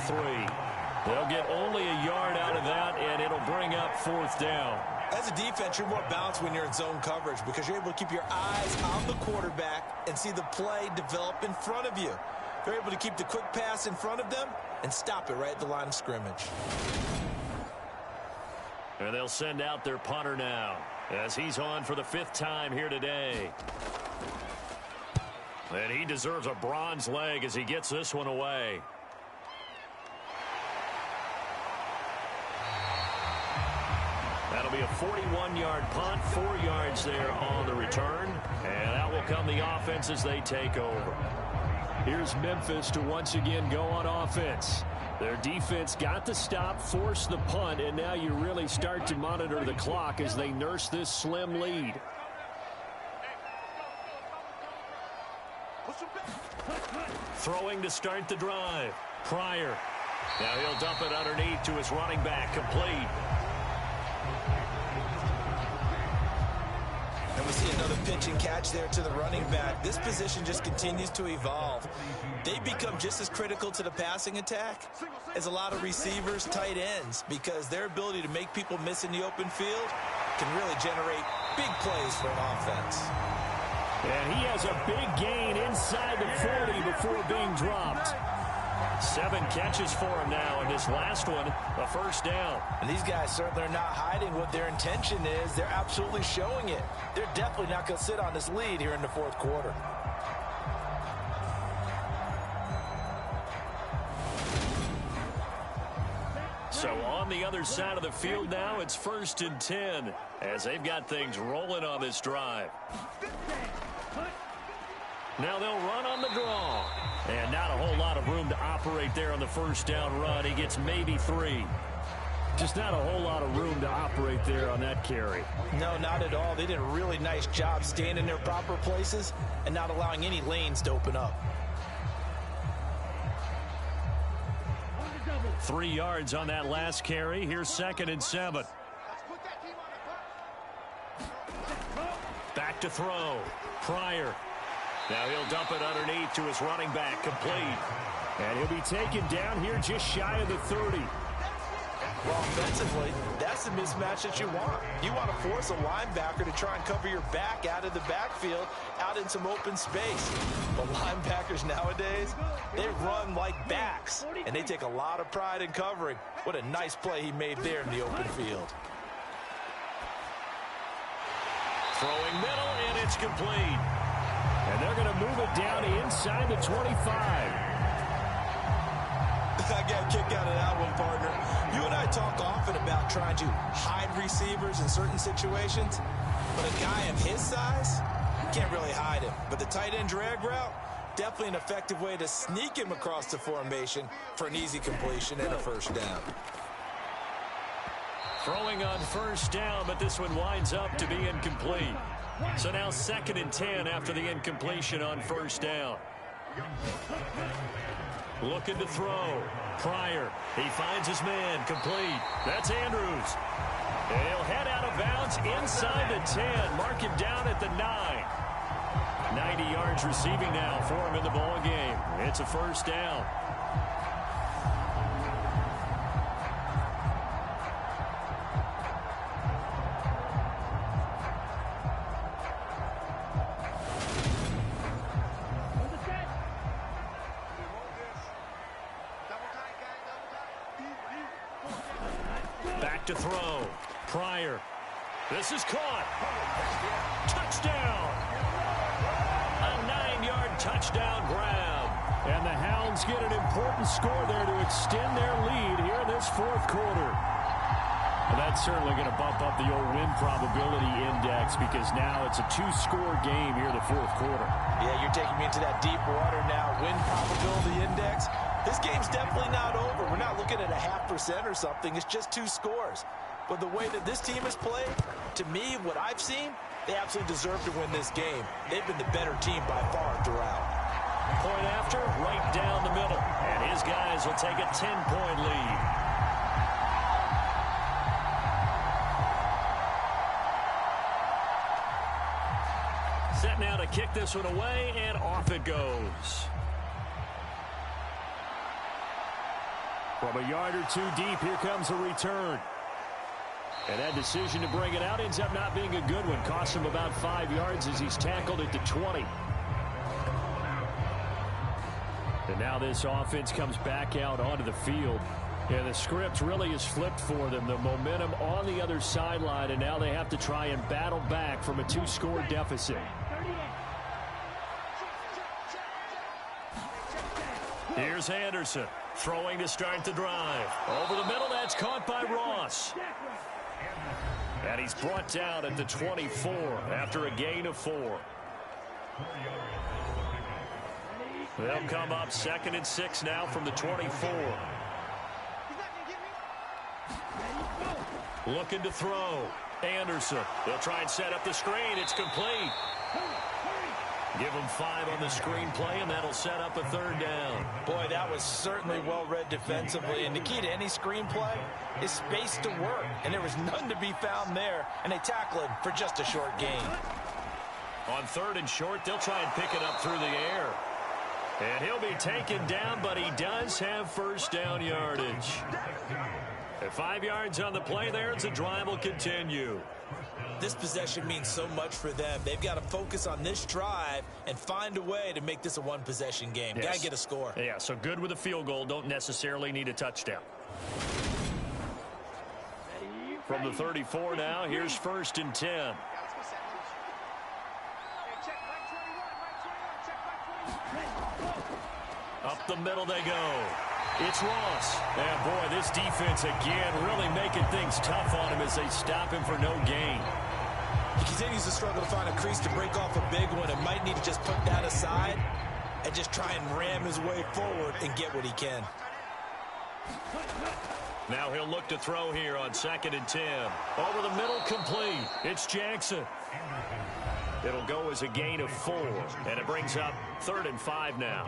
They'll get only a yard out of that, and it'll bring up 4th down. As a defense, you're more balanced when you're in zone coverage because you're able to keep your eyes on the quarterback and see the play develop in front of you. They're able to keep the quick pass in front of them and stop it right at the line of scrimmage. And they'll send out their punter now as he's on for the 5th time here today. And he deserves a bronze leg as he gets this one away. That'll be a 41-yard punt, 4 yards there on the return. And out will come the offense as they take over. Here's Memphis to once again go on offense. Their defense got the stop, forced the punt, and now you really start to monitor the clock as they nurse this slim lead. Throwing to start the drive. Pryor. Now he'll dump it underneath to his running back, complete. And we see another pitch and catch there to the running back. This position just continues to evolve. They become just as critical to the passing attack as a lot of receivers, tight ends, because their ability to make people miss in the open field can really generate big plays for an offense. And he has a big gain inside the 40 before being dropped. 7 catches for him now, and this last one, a 1st down. And these guys certainly are not hiding what their intention is. They're absolutely showing it. They're definitely not going to sit on this lead here in the fourth quarter. So on the other side of the field now, it's 1st and 10 as they've got things rolling on this drive. Now they'll run on the draw. And not a whole lot of room to operate there on the 1st down run. He gets maybe 3. Just not a whole lot of room to operate there on that carry. No, not at all. They did a really nice job staying in their proper places and not allowing any lanes to open up. 3 yards on that last carry. Here's 2nd and 7. Back to throw. Pryor. Now he'll dump it underneath to his running back. Complete. And he'll be taken down here just shy of the 30. Well, offensively, that's the mismatch that you want. You want to force a linebacker to try and cover your back out of the backfield, out in some open space. But linebackers nowadays, they run like backs, and they take a lot of pride in covering. What a nice play he made there in the open field. Throwing middle, and it's complete. And they're going to move it down inside the 25. I got a kick out of that one, partner. You and I talk often about trying to hide receivers in certain situations, but a guy of his size, you can't really hide him. But the tight end drag route, definitely an effective way to sneak him across the formation for an easy completion and a first down. Throwing on first down, but this one winds up to be incomplete. So now 2nd and 10 after the incompletion on first down. Looking to throw. Pryor. He finds his man. Complete. That's Andrews. And he'll head out of bounds inside the 10. Mark him down at the 9. 90 yards receiving now for him in the ball game. It's a first down. Back to throw. Pryor. This is caught. Touchdown. A 9-yard touchdown grab. And the Hounds get an important score there to extend their lead here in this fourth quarter. Well, that's certainly going to bump up the old win probability index because now it's a 2-score game here in the fourth quarter. Yeah, you're taking me into that deep water now. Win probability index. This game's definitely not over. We're not looking at a 0.5% or something. It's just 2 scores. But the way that this team has played, to me, what I've seen, they absolutely deserve to win this game. They've been the better team by far throughout. Point after, right down the middle. And his guys will take a 10-point lead. Set now to kick this one away, and off it goes. From a yard or 2 deep, here comes a return. And that decision to bring it out ends up not being a good one. Costs him about 5 yards as he's tackled at the 20. And now this offense comes back out onto the field. And the script really is flipped for them. The momentum on the other sideline, and now they have to try and battle back from a 2-score deficit. Here's Anderson. Throwing to start the drive. Over the middle, that's caught by Ross. And he's brought down at the 24 after a gain of 4. They'll come up 2nd and 6 now from the 24. Looking to throw. Anderson. They'll try and set up the screen. It's complete. Give him 5 on the screenplay, and that'll set up a 3rd down. Boy, that was certainly well-read defensively. And the key to any screenplay is space to work. And there was none to be found there. And they tackle him for just a short gain. On 3rd and short, they'll try and pick it up through the air. And he'll be taken down, but he does have first down yardage. At 5 yards on the play there, the drive will continue. This possession means so much for them. They've got to focus on this drive and find a way to make this a one-possession game. Yes. Got to get a score. Yeah, so good with a field goal. Don't necessarily need a touchdown. From the 34 now, here's 1st and 10. Up the middle they go. It's Ross. And boy, this defense again really making things tough on him as they stop him for no gain. He continues to struggle to find a crease to break off a big one and might need to just put that aside and just try and ram his way forward and get what he can. Now he'll look to throw here on 2nd and 10. Over the middle, complete. It's Jackson. It'll go as a gain of 4, and it brings up 3rd and 5 now.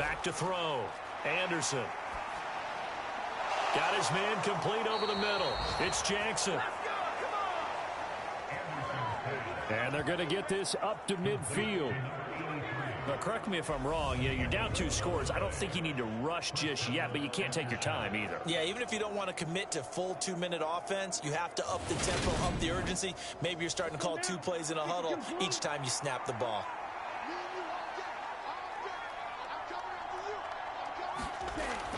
Back to throw. Anderson. Got his man complete over the middle. It's Jackson. And they're going to get this up to midfield. But correct me if I'm wrong. You're down 2 scores. I don't think you need to rush just yet, but you can't take your time either. Yeah, even if you don't want to commit to full 2-minute offense, you have to up the tempo, up the urgency. Maybe you're starting to call 2 plays in a huddle each time you snap the ball.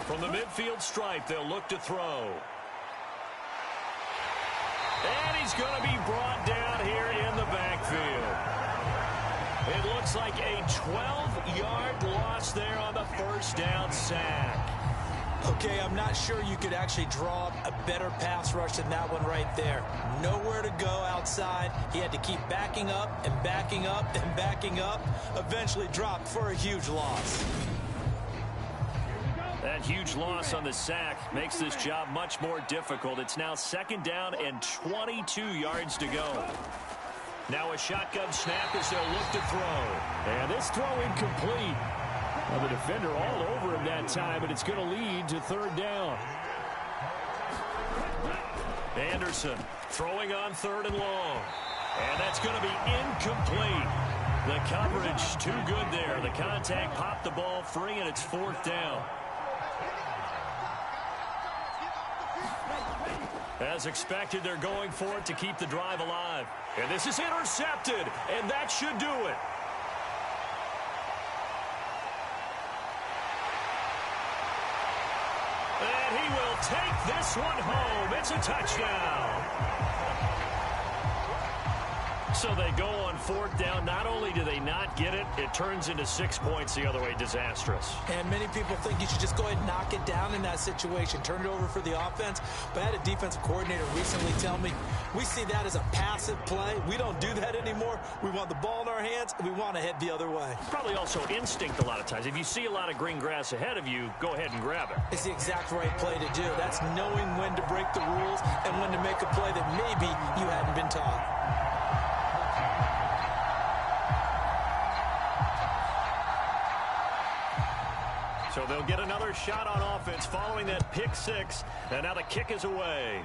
From the midfield stripe, they'll look to throw. And he's going to be brought down here in the backfield. It looks like a 12-yard loss there on the first down sack. Okay, I'm not sure you could actually draw up a better pass rush than that one right there. Nowhere to go outside. He had to keep backing up and backing up and backing up. Eventually dropped for a huge loss. That huge loss on the sack makes this job much more difficult. It's now 2nd down and 22 yards to go. Now a shotgun snap as they'll look to throw. And this throw incomplete. Well, the defender all over him that time, and it's going to lead to 3rd down. Anderson throwing on 3rd and long. And that's going to be incomplete. The coverage too good there. The contact popped the ball free, and it's 4th down. As expected, they're going for it to keep the drive alive. And this is intercepted, and that should do it. And he will take this one home. It's a touchdown. So they go on 4th down. Not only do they not get it, it turns into 6 points the other way. Disastrous. And many people think you should just go ahead and knock it down in that situation. Turn it over for the offense. But I had a defensive coordinator recently tell me, we see that as a passive play. We don't do that anymore. We want the ball in our hands, and we want to head the other way. Probably also instinct a lot of times. If you see a lot of green grass ahead of you, go ahead and grab it. It's the exact right play to do. That's knowing when to break the rules and when to make a play that maybe you hadn't been taught. So they'll get another shot on offense following that pick 6. And now the kick is away.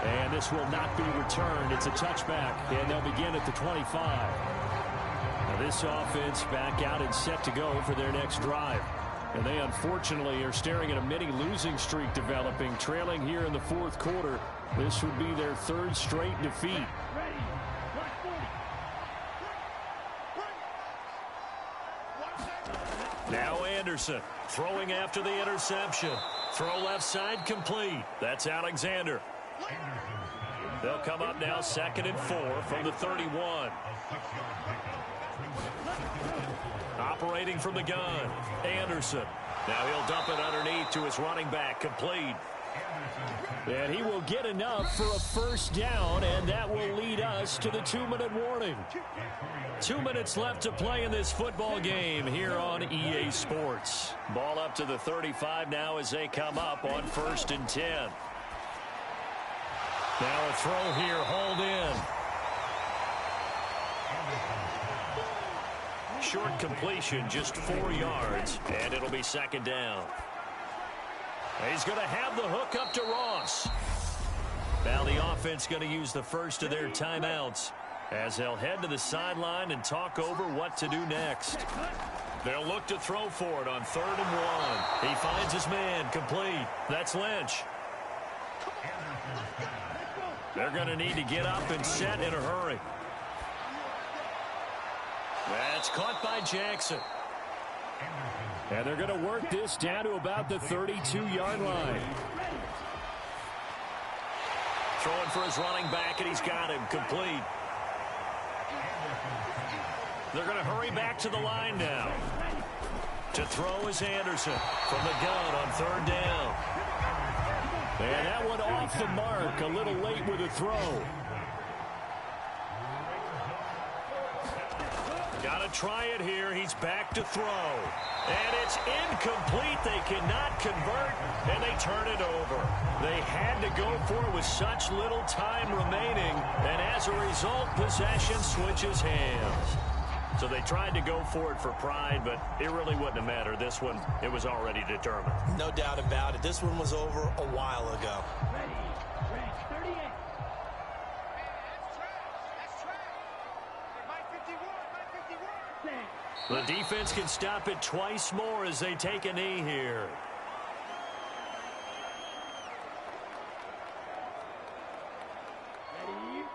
And this will not be returned. It's a touchback, and they'll begin at the 25. Now this offense back out and set to go for their next drive. And they unfortunately are staring at a mini losing streak developing, trailing here in the 4th quarter. This would be their 3rd straight defeat. Now Anderson throwing after the interception. Throw left side complete. That's Alexander. They'll come up now 2nd and 4 from the 31. Operating from the gun. Anderson. Now he'll dump it underneath to his running back. Complete. And he will get enough for a 1st down, and that will lead us to the 2-minute warning. 2 minutes left to play in this football game here on EA Sports. Ball up to the 35 now as they come up on 1st and 10. Now a throw here, hauled in. Short completion, just 4 yards, and it'll be 2nd down. He's going to have the hook up to Ross. Now the offense going to use the first of their timeouts as they'll head to the sideline and talk over what to do next. They'll look to throw for it on 3rd and 1. He finds his man, complete. That's Lynch. They're going to need to get up and set in a hurry. That's caught by Jackson. And they're going to work this down to about the 32-yard line. Throwing for his running back, and he's got him complete. They're going to hurry back to the line now. To throw is Anderson from the gun on 3rd down. And that one off the mark, a little late with a throw. Got to try it here. He's back to throw. And it's incomplete. They cannot convert, and they turn it over. They had to go for it with such little time remaining, and as a result, possession switches hands. So they tried to go for it for pride, but it really wouldn't have mattered. This one, it was already determined. No doubt about it. This one was over a while ago. Ready. Rank 38. Set. The defense can stop it twice more as they take a knee here.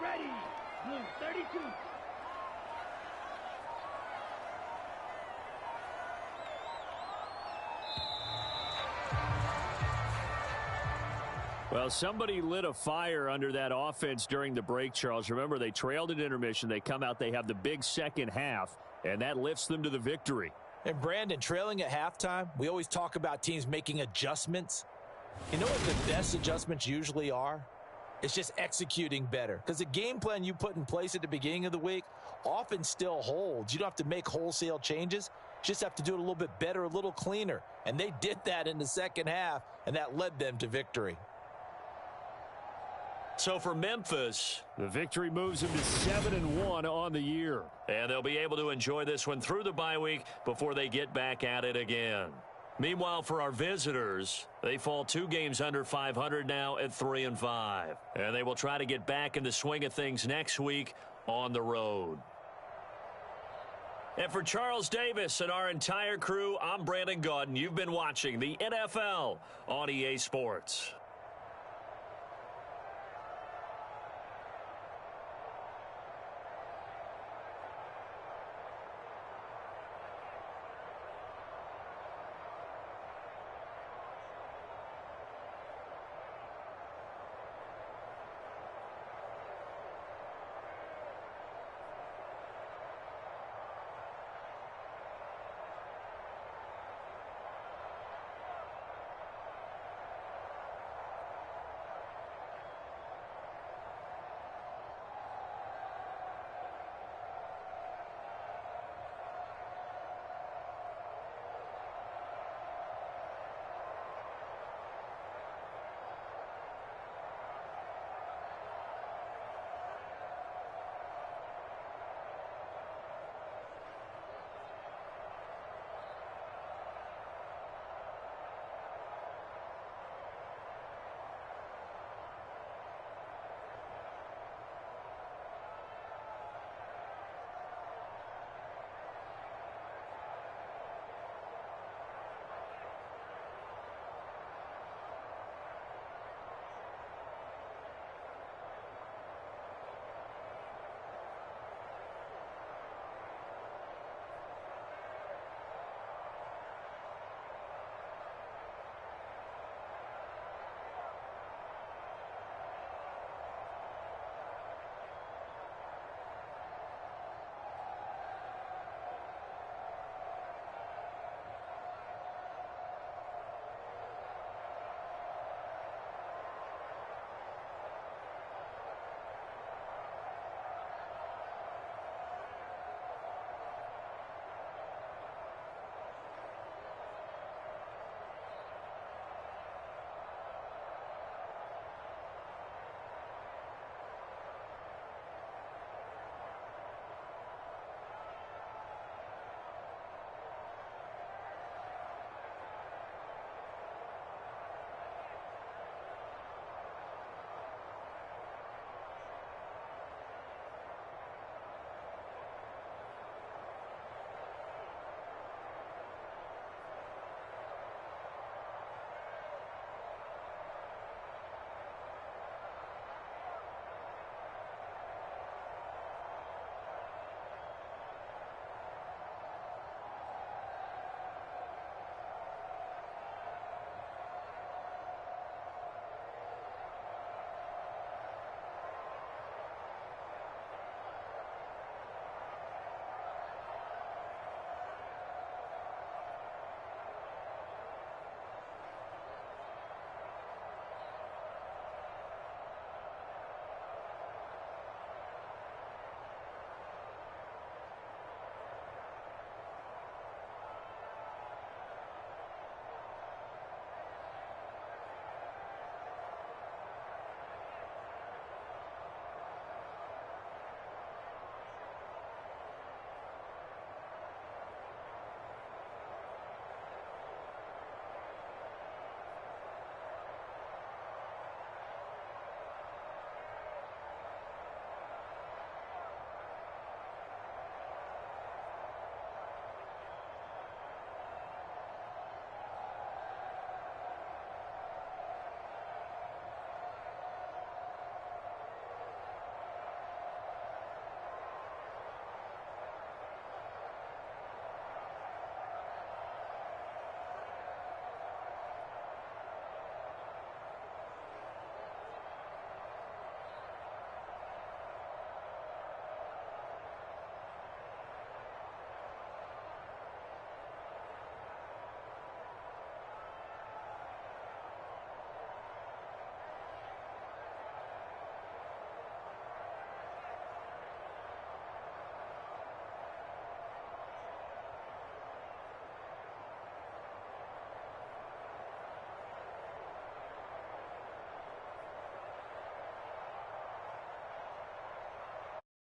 Ready. Blue 32. Well, somebody lit a fire under that offense during the break, Charles. Remember, they trailed at intermission. They come out, they have the big second half, and that lifts them to the victory. And Brandon, trailing at halftime, we always talk about teams making adjustments. You know what the best adjustments usually are? It's just executing better. Because the game plan you put in place at the beginning of the week often still holds. You don't have to make wholesale changes. You just have to do it a little bit better, a little cleaner. And they did that in the second half, and that led them to victory. So for Memphis, the victory moves them to 7-1 on the year. And they'll be able to enjoy this one through the bye week before they get back at it again. Meanwhile, for our visitors, they fall 2 games under 500 now at 3-5. And they will try to get back in the swing of things next week on the road. And for Charles Davis and our entire crew, I'm Brandon Gaudin. You've been watching the NFL on EA Sports.